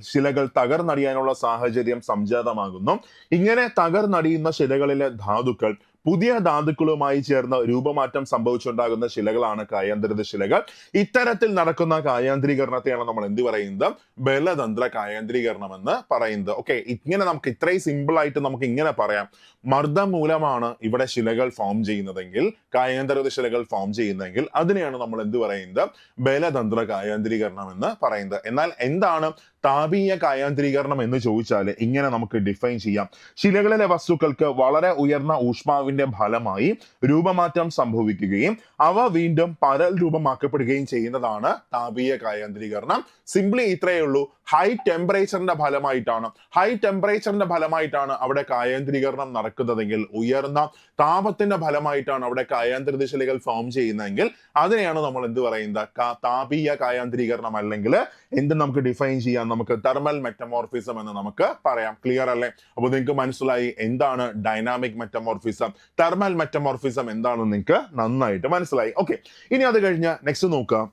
S1: ശിലകൾ തകർന്നടിയാനുള്ള സാഹചര്യം സംജാതമാകുന്നു. ഇങ്ങനെ തകർന്നടിയുന്ന ശിലകളിലെ ധാതുക്കൾ പുതിയ ധാതുക്കളുമായി ചേർന്ന് രൂപമാറ്റം സംഭവിച്ചുണ്ടാകുന്ന ശിലകളാണ് കായാന്തരിത ശിലകൾ. ഇത്തരത്തിൽ നടക്കുന്ന കായാന്തരീകരണത്തെയാണ് നമ്മൾ എന്ത് പറയുന്നത്? ബലതന്ത്ര കായാന്തരീകരണം എന്ന് പറയുന്നത്. ഓക്കെ, ഇങ്ങനെ നമുക്ക് ഇത്രയും സിമ്പിൾ ആയിട്ട് നമുക്ക് ഇങ്ങനെ പറയാം: മർദ്ദം മൂലമാണ് ഇവിടെ ശിലകൾ ഫോം ചെയ്യുന്നതെങ്കിൽ, കായാന്തരിത ശിലകൾ ഫോം ചെയ്യുന്നതെങ്കിൽ അതിനെയാണ് നമ്മൾ എന്ത് പറയുന്നത്? ബലതന്ത്ര കായാന്തരീകരണം എന്ന് പറയുന്നത്. എന്നാൽ എന്താണ് താപീയ കായാന്തരീകരണം എന്ന് ചോദിച്ചാൽ ഇങ്ങനെ നമുക്ക് ഡിഫൈൻ ചെയ്യാം: ശിലകളിലെ വസ്തുക്കൾക്ക് വളരെ ഉയർന്ന ഊഷ്മാവിന്റെ ഫലമായി രൂപമാറ്റം സംഭവിക്കുകയും അവ വീണ്ടും പരൽ രൂപമാക്കപ്പെടുകയും ചെയ്യുന്നതാണ് താപീയ കായാന്തരീകരണം. സിംപ്ലി ഇത്രയേ ഉള്ളൂ. ഹൈ ടെമ്പറേച്ചറിന്റെ ഫലമായിട്ടാണ് അവിടെ കായാന്തരീകരണം നടക്കുന്നതെങ്കിൽ, ഉയർന്ന താപത്തിന്റെ ഫലമായിട്ടാണ് അവിടെ കായാന്തരിത ശിലകൾ ഫോം ചെയ്യുന്നതെങ്കിൽ അതിനെയാണ് നമ്മൾ എന്ത് പറയുന്നത്? താപീയ കായാന്തരീകരണം അല്ലെങ്കിൽ എന്ത് നമുക്ക് ഡിഫൈൻ ചെയ്യാം? നമുക്ക് തെർമൽ മെറ്റമോർഫിസം എന്ന് നമുക്ക് പറയാം. ക്ലിയർ അല്ലേ? അപ്പോൾ നിങ്ങൾക്ക് മനസ്സിലായി എന്താണ് ഡൈനാമിക് മെറ്റമോർഫിസം, തെർമൽ മെറ്റമോർഫിസം എന്താണെന്ന് നിങ്ങൾക്ക് നന്നായിട്ട് മനസ്സിലായി. ഓക്കെ, ഇനി അത് കഴിഞ്ഞ് നെക്സ്റ്റ് നോക്കാം.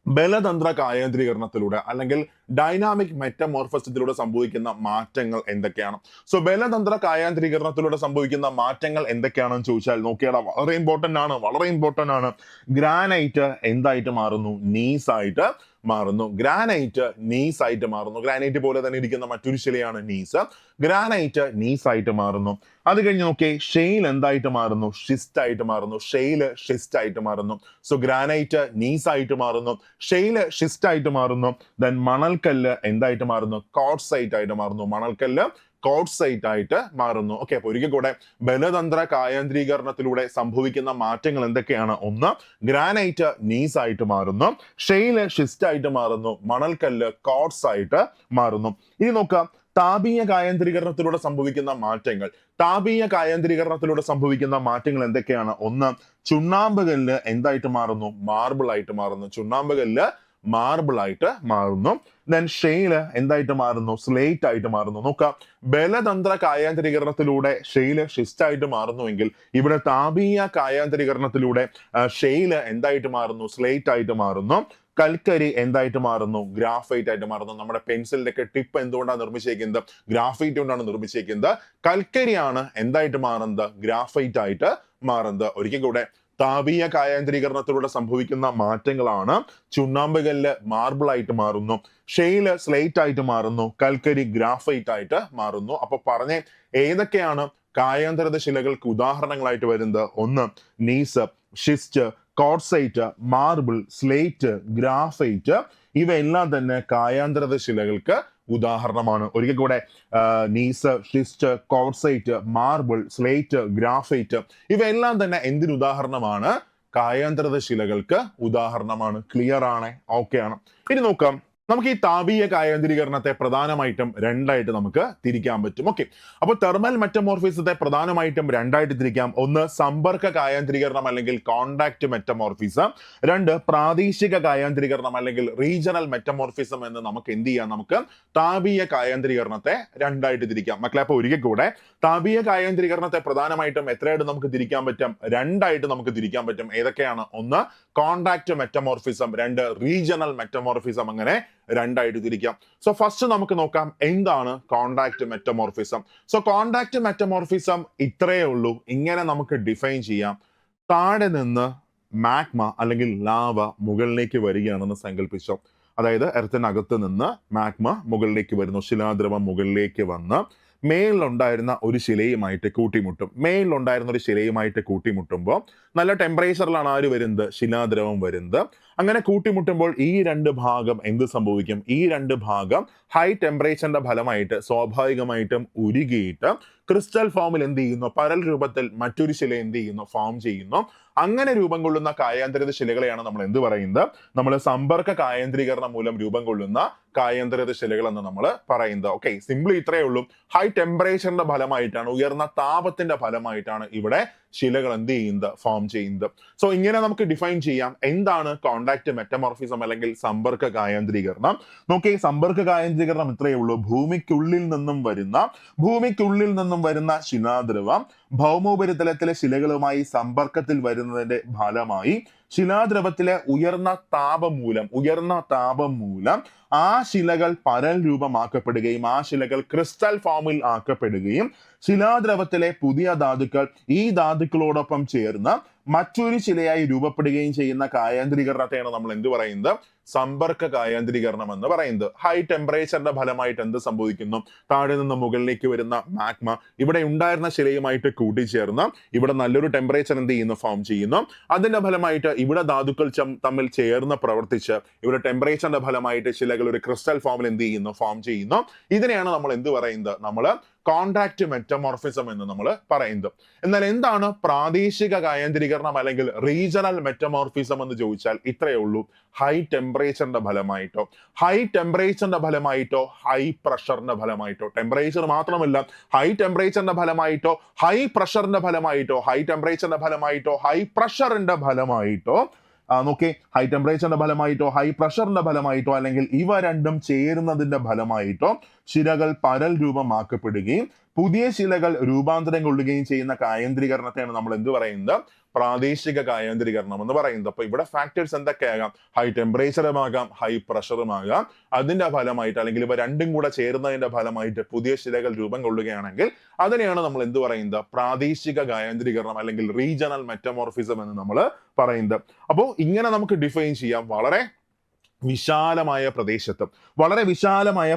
S1: ബലതന്ത്ര കായാന്തരീകരണത്തിലൂടെ അല്ലെങ്കിൽ ഡൈനാമിക് മെറ്റമോർഫസിലൂടെ സംഭവിക്കുന്ന മാറ്റങ്ങൾ എന്തൊക്കെയാണ്? സോ ബലതന്ത്ര കായാന്തരീകരണത്തിലൂടെ സംഭവിക്കുന്ന മാറ്റങ്ങൾ എന്തൊക്കെയാണെന്ന് ചോദിച്ചാൽ നോക്കിയാൽ വളരെ ഇമ്പോർട്ടന്റ് ആണ്. ഗ്രാനൈറ്റ് എന്തായിട്ട് മാറുന്നു? നീസായിട്ട് മാറുന്നു. ഗ്രാനൈറ്റ് പോലെ തന്നെ ഇരിക്കുന്ന മറ്റൊരു ശിലയാണ് നീസ്. ഗ്രാനൈറ്റ് നീസായിട്ട് മാറുന്നു. അത് കഴിഞ്ഞ് നോക്കിയേ, ഷെയിൽ എന്തായിട്ട് മാറുന്നു? ഷിസ്റ്റ് ആയിട്ട് മാറുന്നു. സോ ഗ്രാനൈറ്റ് നീസായിട്ട് മാറുന്നു, ഷെയിൽ ഷിസ്റ്റ് ആയിട്ട് മാറുന്നു. ദെൻ മണൽക്കല്ല് എന്തായിട്ട് മാറുന്നു? ക്വാർട്സൈറ്റ് ആയിട്ട് മാറുന്നു. ഓക്കെ, അപ്പൊ ഒരിക്കൽ കൂടെ ബലതന്ത്ര കായാന്തരീകരണത്തിലൂടെ സംഭവിക്കുന്ന മാറ്റങ്ങൾ എന്തൊക്കെയാണ്? ഒന്ന്, ഗ്രാനൈറ്റ് നീസ് ആയിട്ട് മാറുന്നു, ഷെയിൽ ഷിസ്റ്റ് ആയിട്ട് മാറുന്നു, മണൽക്കല്ല് ക്വാർട്സ് ആയിട്ട് മാറുന്നു. ഇനി നോക്കാം താപീയ കായാന്തരീകരണത്തിലൂടെ സംഭവിക്കുന്ന മാറ്റങ്ങൾ എന്തൊക്കെയാണ്? ഒന്ന്, ചുണ്ണാമ്പ് കല്ല് എന്തായിട്ട് മാറുന്നു? മാർബിൾ ആയിട്ട് മാറുന്നു. ദെൻ ഷെയില് എന്തായിട്ട് മാറുന്നു? സ്ലേറ്റ് ആയിട്ട് മാറുന്നു. നോക്കാം, ബലതന്ത്ര കായാന്തരീകരണത്തിലൂടെ ഷെയില് ഷിസ്റ്റ് ആയിട്ട് മാറുന്നുവെങ്കിൽ ഇവിടെ താപീയ കായാന്തരീകരണത്തിലൂടെ ഷെയില് എന്തായിട്ട് മാറുന്നു? സ്ലേറ്റ് ആയിട്ട് മാറുന്നു. കൽക്കരി എന്തായിട്ട് മാറുന്നു? ഗ്രാഫൈറ്റ് ആയിട്ട് മാറുന്നു. നമ്മുടെ പെൻസിലിന്റെ ഒക്കെ ടിപ്പ് എന്തുകൊണ്ടാണ് നിർമ്മിച്ചിരിക്കുന്നത്? ഗ്രാഫൈറ്റ് കൊണ്ടാണ് നിർമ്മിച്ചിരിക്കുന്നത്. കൽക്കരിയാണ് എന്തായിട്ട് മാറുന്നത്? ഗ്രാഫൈറ്റ് ആയിട്ട് മാറുന്നത്. ഒരിക്കൽ കൂടെ താപീയ കായാന്തരീകരണത്തിലൂടെ സംഭവിക്കുന്ന മാറ്റങ്ങളാണ് ചുണ്ണാമ്പ് കല്ല് മാർബിൾ ആയിട്ട് മാറുന്നു, ഷെയില് സ്ലേറ്റ് ആയിട്ട് മാറുന്നു, കൽക്കരി ഗ്രാഫൈറ്റ് ആയിട്ട് മാറുന്നു. അപ്പൊ പറഞ്ഞ ഏതൊക്കെയാണ് കായാന്തരിത ശിലകൾക്ക് ഉദാഹരണങ്ങളായിട്ട് വരുന്നത്? ഒന്ന്, gneiss, schist, quartzite, marble, slate, graphite. ഇവയെല്ലാം തന്നെ കായാന്തരിത ശിലകൾക്ക് ഉദാഹരണമാണ്. ഒരിക്കൽ കൂടെ gneiss, schist, quartzite, marble, slate, graphite ഇവയെല്ലാം തന്നെ എന്തിന് ഉദാഹരണമാണ്? കായാന്തരിത ശിലകൾക്ക് ഉദാഹരണമാണ്. ക്ലിയർ ആണ്? ഓക്കെ ആണ്. ഇനി നോക്കാം, നമുക്ക് ഈ താപീയ കായാന്തരീകരണത്തെ പ്രധാനമായിട്ടും രണ്ടായിട്ട് നമുക്ക് തിരിക്കാൻ പറ്റും. ഓക്കെ, അപ്പോൾ തെർമൽ മെറ്റമോർഫിസത്തെ പ്രധാനമായിട്ടും രണ്ടായിട്ട് തിരിക്കാം. ഒന്ന് സമ്പർക്ക കായാന്തരീകരണം അല്ലെങ്കിൽ കോണ്ടാക്ട് മെറ്റമോർഫിസം, രണ്ട് പ്രാദേശിക കായാന്തരീകരണം അല്ലെങ്കിൽ റീജിയണൽ മെറ്റമോർഫിസം എന്ന് നമുക്ക് എന്ത് ചെയ്യാം, നമുക്ക് താപീയ കായാന്തരീകരണത്തെ രണ്ടായിട്ട് തിരിക്കാം. മക്കളെ, അപ്പോൾ ഒരിക്കൽ കൂടെ താപീയ കായാന്തരീകരണത്തെ പ്രധാനമായിട്ടും എത്രയായിട്ട് നമുക്ക് തിരിക്കാൻ പറ്റും, രണ്ടായിട്ട് നമുക്ക് തിരിക്കാൻ പറ്റും. ഏതൊക്കെയാണ്? ഒന്ന് കോണ്ടാക്ട് മെറ്റമോർഫിസം, രണ്ട് റീജിയണൽ മെറ്റമോർഫിസം, അങ്ങനെ രണ്ടായിട്ട് തിരിക്കാം. സോ ഫസ്റ്റ് നമുക്ക് നോക്കാം എന്താണ് contact metamorphism. So contact metamorphism ഇത്രയേ ഉള്ളൂ. ഇങ്ങനെ നമുക്ക് ഡിഫൈൻ ചെയ്യാം. താഴെ നിന്ന് മാഗ്മ അല്ലെങ്കിൽ ലാവ മുകളിലേക്ക് വരികയാണെന്ന് സങ്കല്പിച്ചോ. അതായത് എർത്തിനകത്ത് നിന്ന് മാഗ്മ മുകളിലേക്ക് വരുന്നു, ശിലാദ്രവം മുകളിലേക്ക് വന്ന് മേളിലുണ്ടായിരുന്ന ഒരു ശിലയുമായിട്ട് കൂട്ടിമുട്ടും. മേളിലുണ്ടായിരുന്ന ഒരു ശിലയുമായിട്ട് കൂട്ടിമുട്ടുമ്പോൾ നല്ല ടെമ്പറേച്ചറിലാണ് ആര് വരുന്നത്, ശിലാദ്രവം വരുന്നത്. അങ്ങനെ കൂട്ടിമുട്ടുമ്പോൾ ഈ രണ്ട് ഭാഗം എന്ത് സംഭവിക്കും, ഈ രണ്ട് ഭാഗം ഹൈ ടെമ്പറേച്ചറിന്റെ ഫലമായിട്ട് സ്വാഭാവികമായിട്ടും ഉരുകിയിട്ട് ക്രിസ്റ്റൽ ഫോമിൽ എന്ത് ചെയ്യുന്നു, പരൽ രൂപത്തിൽ മറ്റൊരു ശില എന്ത് ചെയ്യുന്നു, ഫോം ചെയ്യുന്നു. അങ്ങനെ രൂപം കൊള്ളുന്ന കായാന്തരിത ശിലകളെയാണ് നമ്മൾ എന്ത് പറയുന്നത്, നമ്മൾ സമ്പർക്ക കായാന്തരീകരണം മൂലം രൂപം കൊള്ളുന്ന കായാന്തരിത ശിലകൾ എന്ന് നമ്മൾ പറയുന്നത്. ഓക്കെ, സിംപിളി ഇത്രയേ ഉള്ളൂ. ഹൈ ടെമ്പറേച്ചറിന്റെ ഫലമായിട്ടാണ്, ഉയർന്ന താപത്തിന്റെ ഫലമായിട്ടാണ് ഇവിടെ ശിലകൾ എന്ത് ചെയ്യുന്നത്, ഫോം ചെയ്യുന്നത്. സോ ഇങ്ങനെ നമുക്ക് ഡിഫൈൻ ചെയ്യാം എന്താണ് കോണ്ടാക്ട് മെറ്റമോർഫിസം അല്ലെങ്കിൽ സമ്പർക്ക കായാന്തരീകരണം. നോക്കി, സമ്പർക്ക കായാന്തരീകരണം ഇത്രയേ ഉള്ളൂ. ഭൂമിക്കുള്ളിൽ നിന്നും വരുന്ന ശിലാദ്രവം ഭൗമോപരിതലത്തിലെ ശിലകളുമായി സമ്പർക്കത്തിൽ വരുന്നതിന്റെ ഫലമായി ശിലാദ്രവത്തിലെ ഉയർന്ന താപം മൂലം ആ ശിലകൾ പരൽ രൂപമാക്കപ്പെടുകയും ആ ശിലകൾ ക്രിസ്റ്റൽ ഫോമിൽ ആക്കപ്പെടുകയും ശിലാദ്രവത്തിലെ പുതിയ ധാതുക്കൾ ഈ ധാതുക്കളോടൊപ്പം ചേർന്ന് മറ്റൊരു ശിലയായി രൂപപ്പെടുകയും ചെയ്യുന്ന കായാന്തരീകരണത്തെയാണ് നമ്മൾ എന്ത് പറയുന്നത്, സമ്പർക്ക കായാന്തരീകരണം എന്ന് പറയുന്നത്. ഹൈ ടെമ്പറേച്ചറിന്റെ ഫലമായിട്ട് എന്ത് സംഭവിക്കുന്നു, താഴെ നിന്ന് മുകളിലേക്ക് വരുന്ന മാഗ്മ ഇവിടെ ഉണ്ടായിരുന്ന ശിലയുമായിട്ട് കൂട്ടിച്ചേർന്ന് ഇവിടെ നല്ലൊരു ടെമ്പറേച്ചർ എന്ത് ചെയ്യുന്നു, ഫോം ചെയ്യുന്നു. അതിന്റെ ഫലമായിട്ട് ഇവിടെ ധാതുക്കൾ തമ്മിൽ ചേർന്ന് പ്രവർത്തിച്ച് ഇവിടെ ടെമ്പറേച്ചറിന്റെ ഫലമായിട്ട് ശിലകൾ ഒരു ക്രിസ്റ്റൽ ഫോമിൽ എന്ത് ചെയ്യുന്നു, ഫോം ചെയ്യുന്നു. ഇതിനെയാണ് നമ്മൾ എന്ത് പറയുന്നത്, നമ്മൾ കോണ്ടാക്ട് മെറ്റമോർഫിസം എന്ന് നമ്മൾ പറയുന്നത്. എന്നാൽ എന്താണ് പ്രാദേശിക കായാന്തരീകരണം അല്ലെങ്കിൽ റീജിയണൽ മെറ്റമോർഫിസം എന്ന് ചോദിച്ചാൽ ഇത്രയേ ഉള്ളൂ. ഹൈ ടെമ്പറേച്ചറിന്റെ ഫലമായിട്ടോ ഹൈ പ്രഷറിന്റെ ഫലമായിട്ടോ, ടെമ്പറേച്ചർ മാത്രമല്ല ഹൈ ടെമ്പറേച്ചറിന്റെ ഫലമായിട്ടോ ഹൈ പ്രഷറിന്റെ ഫലമായിട്ടോ നോക്കി, ഹൈ ടെമ്പറേച്ചറിന്റെ ഫലമായിട്ടോ ഹൈ പ്രഷറിന്റെ ഫലമായിട്ടോ അല്ലെങ്കിൽ ഇവ രണ്ടും ചേരുന്നതിന്റെ ഫലമായിട്ടോ ശിലകൾ പരൽ രൂപമാക്കപ്പെടുകയും പുതിയ ശിലകൾ രൂപാന്തരം കൊള്ളുകയും ചെയ്യുന്ന കായാന്തരീകരണത്തെയാണ് നമ്മൾ എന്ത് പറയുന്നത്, പ്രാദേശിക കായാന്തരീകരണം എന്ന് പറയുന്നത്. അപ്പൊ ഇവിടെ ഫാക്ടേഴ്സ് എന്തൊക്കെയാകാം, ഹൈ ടെമ്പറേച്ചറുമാകാം, ഹൈ പ്രഷറുമാകാം. അതിന്റെ ഫലമായിട്ട് അല്ലെങ്കിൽ ഇവ രണ്ടും കൂടെ ചേരുന്നതിന്റെ ഫലമായിട്ട് പുതിയ ശിലകൾ രൂപം കൊള്ളുകയാണെങ്കിൽ അതിനെയാണ് നമ്മൾ എന്ത് പറയുന്നത്, പ്രാദേശിക കായാന്തരീകരണം അല്ലെങ്കിൽ റീജിയണൽ മെറ്റമോർഫിസം എന്ന് നമ്മൾ പറയുന്നത്. അപ്പോൾ ഇങ്ങനെ നമുക്ക് ഡിഫൈൻ ചെയ്യാം. വളരെ വിശാലമായ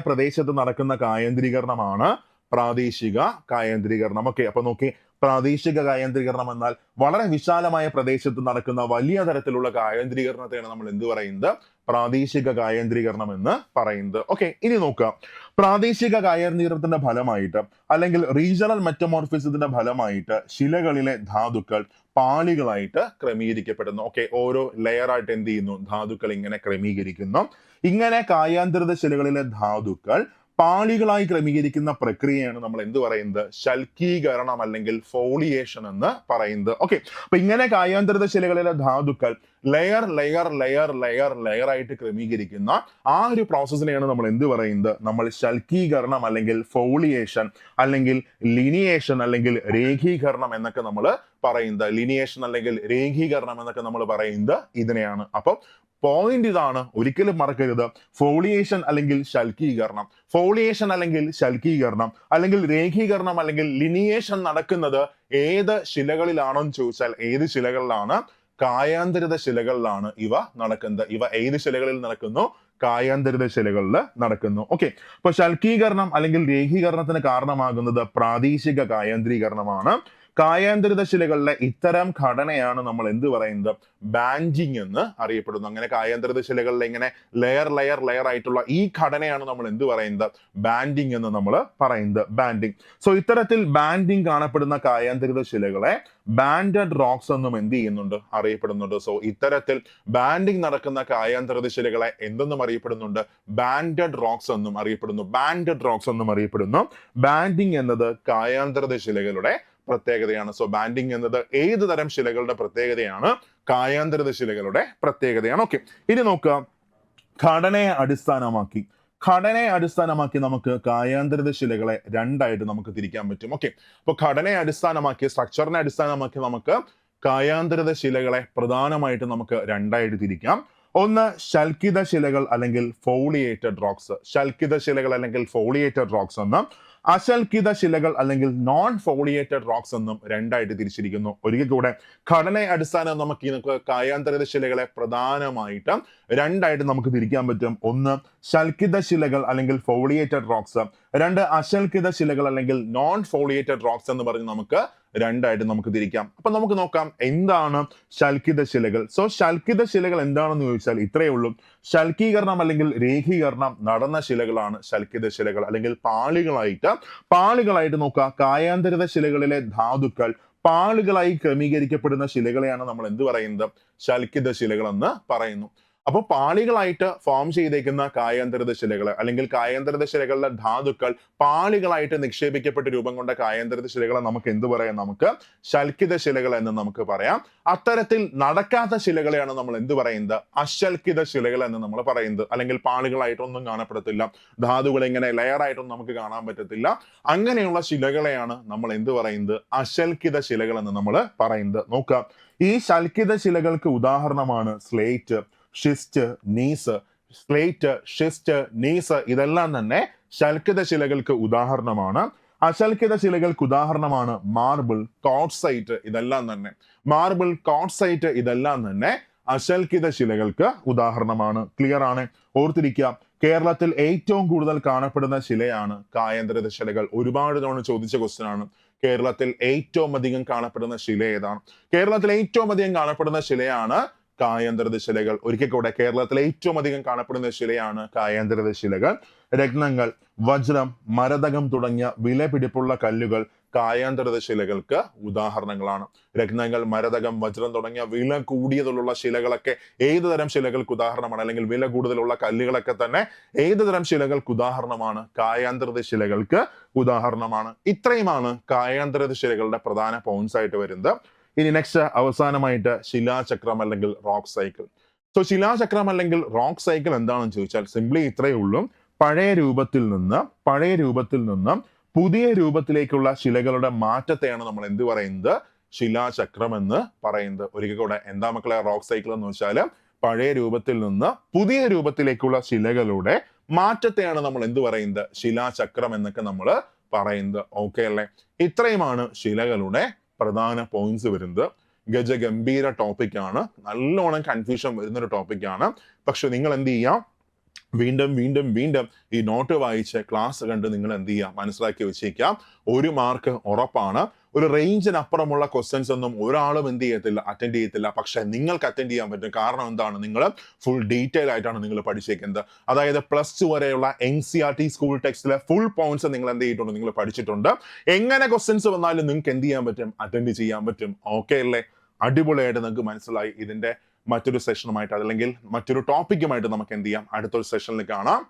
S1: പ്രദേശത്ത് നടക്കുന്ന കായാന്തരീകരണമാണ് പ്രാദേശിക കായാന്തരീകരണം. ഓക്കെ, അപ്പൊ നോക്കി, പ്രാദേശിക കായാന്തരീകരണം എന്നാൽ വളരെ വിശാലമായ പ്രദേശത്ത് നടക്കുന്ന വലിയ തരത്തിലുള്ള കായാന്തരീകരണത്തെയാണ് നമ്മൾ എന്ത് പറയുന്നത്, പ്രാദേശിക കായാന്തരീകരണം എന്ന് പറയുന്നത്. ഓക്കെ, ഇനി നോക്കുക, പ്രാദേശിക കായാന്തരീകരണത്തിന്റെ ഫലമായിട്ട് അല്ലെങ്കിൽ റീജിയണൽ മെറ്റമോർഫിസത്തിന്റെ ഫലമായിട്ട് ശിലകളിലെ ധാതുക്കൾ പാളികളായിട്ട് ക്രമീകരിക്കപ്പെടുന്നു. ഓക്കെ, ഓരോ ലെയറായിട്ട് എന്ത് ചെയ്യുന്നു, ധാതുക്കൾ ഇങ്ങനെ ക്രമീകരിക്കുന്നു. ഇങ്ങനെ കായാന്തരിത ശിലകളിലെ ധാതുക്കൾ പാളികളായി ക്രമീകരിക്കുന്ന പ്രക്രിയയാണ് നമ്മൾ എന്ത് പറയുന്നത്, ശൽക്കീകരണം അല്ലെങ്കിൽ ഫോളിയേഷൻ എന്ന് പറയുന്നത്. ഓക്കെ, അപ്പൊ ഇങ്ങനെ കായാന്തരിത ശിലകളിലെ ധാതുക്കൾ ലെയർ ആയിട്ട് ക്രമീകരിക്കുന്ന ആ ഒരു പ്രോസസ്സിനെയാണ് നമ്മൾ എന്ത് പറയുന്നത്, നമ്മൾ ശൽക്കീകരണം അല്ലെങ്കിൽ ഫോളിയേഷൻ അല്ലെങ്കിൽ ലിനിയേഷൻ അല്ലെങ്കിൽ രേഖീകരണം എന്നൊക്കെ നമ്മൾ പറയുന്നത്. ലിനിയേഷൻ അല്ലെങ്കിൽ രേഖീകരണം എന്നൊക്കെ നമ്മൾ പറയുന്നത് ഇതിനെയാണ്. അപ്പൊ പോയിന്റ് ഇതാണ്, ഒരിക്കലും മറക്കരുത്. ഫോളിയേഷൻ അല്ലെങ്കിൽ ശൽക്കീകരണം അല്ലെങ്കിൽ രേഖീകരണം അല്ലെങ്കിൽ ലിനിയേഷൻ നടക്കുന്നത് ഏത് ശിലകളിലാണെന്ന് ചോദിച്ചാൽ ഏത് ശിലകളിലാണ്, കായാന്തരിത ശിലകളിലാണ് ഇവ നടക്കുന്നത്. ഇവ ഏത് ശിലകളിൽ നടക്കുന്നു, കായാന്തരിത ശിലകളിൽ നടക്കുന്നു. ഓക്കെ, അപ്പൊ ശൽക്കീകരണം അല്ലെങ്കിൽ രേഖീകരണത്തിന് കാരണമാകുന്നത് പ്രാദേശിക കായാന്തരീകരണമാണ്. കായാന്തരിത ശിലകളിലെ ഇത്തരം ഘടനയാണ് നമ്മൾ എന്ത് പറയുന്നത്, ബാൻഡിങ് എന്ന് അറിയപ്പെടുന്നു. അങ്ങനെ കായാന്തരിത ശിലകളിലെ ഇങ്ങനെ ലെയർ ആയിട്ടുള്ള ഈ ഘടനയാണ് നമ്മൾ എന്ത് പറയുന്നത്, ബാൻഡിങ് എന്ന് നമ്മൾ പറയുന്നത്. ബാൻഡിങ്. സോ ഇത്തരത്തിൽ ബാൻഡിങ് കാണപ്പെടുന്ന കായാന്തരിത ശിലകളെ ബാൻഡഡ് റോക്സ് എന്നും എന്ത് ചെയ്യുന്നുണ്ട്, അറിയപ്പെടുന്നുണ്ട്. സോ ഇത്തരത്തിൽ ബാൻഡിങ് നടക്കുന്ന കായാന്തരിത ശിലകളെ എന്തെന്നും അറിയപ്പെടുന്നുണ്ട്, ബാൻഡഡ് റോക്സ് എന്നും അറിയപ്പെടുന്നു. ബാൻഡഡ് റോക്സ് എന്നും അറിയപ്പെടുന്നു. ബാൻഡിങ് എന്നത് കായാന്തരിത ശിലകളുടെ പ്രത്യേകതയാണ്. സോ ബാൻഡിങ് എന്നത് ഏത് തരം ശിലകളുടെ പ്രത്യേകതയാണ്, കായാന്തരിത ശിലകളുടെ പ്രത്യേകതയാണ്. ഓക്കെ, ഇനി നോക്കുക, ഘടനയെ അടിസ്ഥാനമാക്കി നമുക്ക് കായാന്തരിത ശിലകളെ രണ്ടായിട്ട് നമുക്ക് തിരിക്കാൻ പറ്റും. ഓക്കെ, അപ്പൊ ഘടനയെ അടിസ്ഥാനമാക്കി, സ്ട്രക്ചറിനെ അടിസ്ഥാനമാക്കി നമുക്ക് കായാന്തരിത ശിലകളെ പ്രധാനമായിട്ട് നമുക്ക് രണ്ടായിട്ട് തിരിക്കാം. ഒന്ന് ശൽക്കിത ശിലകൾ അല്ലെങ്കിൽ ഫോളിയേറ്റഡ് റോക്സ്. ശൽക്കിത ശിലകൾ അല്ലെങ്കിൽ ഫോളിയേറ്റഡ് റോക്സ് എന്നും അശൽക്കിത ശിലകൾ അല്ലെങ്കിൽ നോൺ ഫോളിയേറ്റഡ് റോക്സ് എന്നും രണ്ടായിട്ട് തിരിച്ചിരിക്കുന്നു. ഒരിക്കൽ കൂടെ, ഘടനയെ അടിസ്ഥാനം നമുക്ക് കായാന്തരിത ശിലകളെ പ്രധാനമായിട്ട് രണ്ടായിട്ട് നമുക്ക് തിരിക്കാൻ പറ്റും. ഒന്ന് ശൽക്കിത ശിലകൾ അല്ലെങ്കിൽ ഫോളിയേറ്റഡ് റോക്സ്, രണ്ട് അശൽക്കിത ശിലകൾ അല്ലെങ്കിൽ നോൺ ഫോളിയേറ്റഡ് റോക്സ് എന്ന് പറഞ്ഞ് നമുക്ക് രണ്ടായിട്ട് നമുക്ക് തിരിക്കാം. അപ്പൊ നമുക്ക് നോക്കാം എന്താണ് ശൽക്കിത ശിലകൾ. സോ ശൽക്കിത ശിലകൾ എന്താണെന്ന് ചോദിച്ചാൽ ഇത്രയേ ഉള്ളൂ. ശൽക്കീകരണം അല്ലെങ്കിൽ രേഖീകരണം നടന്ന ശിലകളാണ് ശൽക്കിത ശിലകൾ. അല്ലെങ്കിൽ പാളികളായിട്ട് നോക്കുക, കായാന്തരിത ശിലകളിലെ ധാതുക്കൾ പാളികളായി ക്രമീകരിക്കപ്പെടുന്ന ശിലകളെയാണ് നമ്മൾ എന്ത് പറയുന്നത്, ശൽക്കിത ശിലകൾ എന്ന് പറയുന്നു. അപ്പോൾ പാളികളായിട്ട് ഫോം ചെയ്തേക്കുന്ന കായാന്തരിത ശിലകൾ അല്ലെങ്കിൽ കായാന്തരിത ശിലകളുടെ ധാതുക്കൾ പാളികളായിട്ട് നിക്ഷേപിക്കപ്പെട്ട രൂപം കൊണ്ട കായാന്തരിത ശിലകളെ നമുക്ക് എന്ത് പറയാം, നമുക്ക് ശൽക്കിത ശിലകൾ എന്ന് നമുക്ക് പറയാം. അത്തരത്തിൽ നടക്കാത്ത ശിലകളെയാണ് നമ്മൾ എന്ത് പറയുന്നത്, അശൽക്കിത ശിലകൾ എന്ന് നമ്മൾ പറയുന്നത്. അല്ലെങ്കിൽ പാളികളായിട്ടൊന്നും കാണപ്പെടത്തില്ല, ധാതുകൾ ഇങ്ങനെ ലെയറായിട്ടൊന്നും നമുക്ക് കാണാൻ പറ്റത്തില്ല. അങ്ങനെയുള്ള ശിലകളെയാണ് നമ്മൾ എന്ത് പറയുന്നത്, അശൽക്കിത ശിലകൾ എന്ന് നമ്മൾ പറയുന്നത്. നോക്കുക, ഈ ശൽക്കിത ശിലകൾക്ക് ഉദാഹരണമാണ് slate, schist, gneiss. Slate, schist, gneiss ഇതെല്ലാം തന്നെ ശൽക്കിത ശിലകൾക്ക് ഉദാഹരണമാണ്. അശൽക്കിത ശിലകൾക്ക് ഉദാഹരണമാണ് മാർബിൾ, ക്വാർട്സൈറ്റ് ഇതെല്ലാം തന്നെ. മാർബിൾ, ക്വാർട്സൈറ്റ് ഇതെല്ലാം തന്നെ അശൽക്കിത ശിലകൾക്ക് ഉദാഹരണമാണ്. ക്ലിയർ ആണ്? ഓർത്തിരിക്കുക, കേരളത്തിൽ ഏറ്റവും കൂടുതൽ കാണപ്പെടുന്ന ശിലയാണ് കായാന്തരിത ശിലകൾ. ഒരുപാട് തവണ ചോദിച്ച ക്വസ്റ്റ്യൻ ആണ്. കേരളത്തിൽ ഏറ്റവും അധികം കാണപ്പെടുന്ന ശില ഏതാണ്? കേരളത്തിൽ ഏറ്റവും അധികം കാണപ്പെടുന്ന ശിലയാണ് കായാന്തരിത ശിലകൾ. ഒരിക്കൽ കൂടെ, കേരളത്തിൽ ഏറ്റവും അധികം കാണപ്പെടുന്ന ശിലയാണ് കായാന്തരിത ശിലകൾ. രത്നങ്ങൾ, വജ്രം, മരതകം തുടങ്ങിയ വിലപിടിപ്പുള്ള കല്ലുകൾ കായാന്തരിത ശിലകൾക്ക് ഉദാഹരണങ്ങളാണ്. രത്നങ്ങൾ, മരതകം, വജ്രം തുടങ്ങിയ വില കൂടിയതിലുള്ള ശിലകളൊക്കെ ഏത് തരം ശിലകൾക്ക് ഉദാഹരണമാണ്? അല്ലെങ്കിൽ വില കൂടുതലുള്ള കല്ലുകളൊക്കെ തന്നെ ഏത് തരം ശിലകൾക്ക് ഉദാഹരണമാണ്? കായാന്തരിത ശിലകൾക്ക് ഉദാഹരണമാണ്. ഇത്രയുമാണ് കായാന്തരിത ശിലകളുടെ പ്രധാന പോയിന്റ്സ് ആയിട്ട് വരുന്നത്. ഇനി നെക്സ്റ്റ്, അവസാനമായിട്ട് ശിലാചക്രം അല്ലെങ്കിൽ റോക്ക് സൈക്കിൾ. സോ ശിലാചക്രം അല്ലെങ്കിൽ റോക്ക് സൈക്കിൾ എന്താണെന്ന് ചോദിച്ചാൽ സിംപ്ലി ഇത്രയേ ഉള്ളൂ. പഴയ രൂപത്തിൽ നിന്ന് പുതിയ രൂപത്തിലേക്കുള്ള ശിലകളുടെ മാറ്റത്തെയാണ് നമ്മൾ എന്ത് പറയുന്നത്, ശിലാചക്രം എന്ന് പറയുന്നത്. ഒരിക്കൽ കൂടെ, എന്താ മക്കളെ റോക്ക് സൈക്കിൾ എന്ന് വെച്ചാൽ പഴയ രൂപത്തിൽ നിന്ന് പുതിയ രൂപത്തിലേക്കുള്ള ശിലകളുടെ മാറ്റത്തെയാണ് നമ്മൾ എന്ത് പറയുന്നത്, ശിലാചക്രം എന്നൊക്കെ നമ്മൾ പറയുന്നത്. ഓക്കെ അല്ലേ? ഇത്രയുമാണ് ശിലകളുടെ പ്രധാന പോയിന്റ്സ് വരുന്നത്. ഗജഗംഭീര ടോപ്പിക്കാണ്, നല്ലോണം കൺഫ്യൂഷൻ വരുന്നൊരു ടോപ്പിക്കാണ്. പക്ഷെ നിങ്ങൾ എന്ത് ചെയ്യാം, വീണ്ടും ഈ നോട്ട് വായിച്ച് ക്ലാസ് കണ്ട് നിങ്ങൾ എന്ത് ചെയ്യുക, മനസ്സിലാക്കി വെച്ചേക്കാം. 1 മാർക്ക് ഉറപ്പാണ്. ഒരു റേഞ്ചിനപ്പുറമുള്ള ക്വസ്റ്റ്യൻസ് ഒന്നും ഒരാളും എന്ത് ചെയ്യത്തില്ല, അറ്റൻഡ് ചെയ്യത്തില്ല. പക്ഷെ നിങ്ങൾക്ക് അറ്റൻഡ് ചെയ്യാൻ പറ്റും. കാരണം എന്താണ്, നിങ്ങൾ ഫുൾ ഡീറ്റെയിൽ ആയിട്ടാണ് നിങ്ങൾ പഠിച്ചേക്കുന്നത്. അതായത് +2 വരെയുള്ള NCERT സ്കൂൾ ടെക്സ്റ്റിലെ ഫുൾ പോയിന്റ്സ് നിങ്ങൾ എന്ത് ചെയ്തിട്ടുണ്ട്, നിങ്ങൾ പഠിച്ചിട്ടുണ്ട്. എങ്ങനെ ക്വസ്റ്റ്യൻസ് വന്നാലും നിങ്ങൾക്ക് എന്ത് ചെയ്യാൻ പറ്റും, അറ്റൻഡ് ചെയ്യാൻ പറ്റും. ഓക്കെ അല്ലേ? അടിപൊളിയായിട്ട് നിങ്ങൾക്ക് മനസ്സിലായി. ഇതിന്റെ മറ്റൊരു സെഷനുമായിട്ട് അല്ലെങ്കിൽ മറ്റൊരു ടോപ്പിക്കുമായിട്ട് നമുക്ക് എന്ത് ചെയ്യാം, അടുത്തൊരു സെഷനിൽ കാണാം.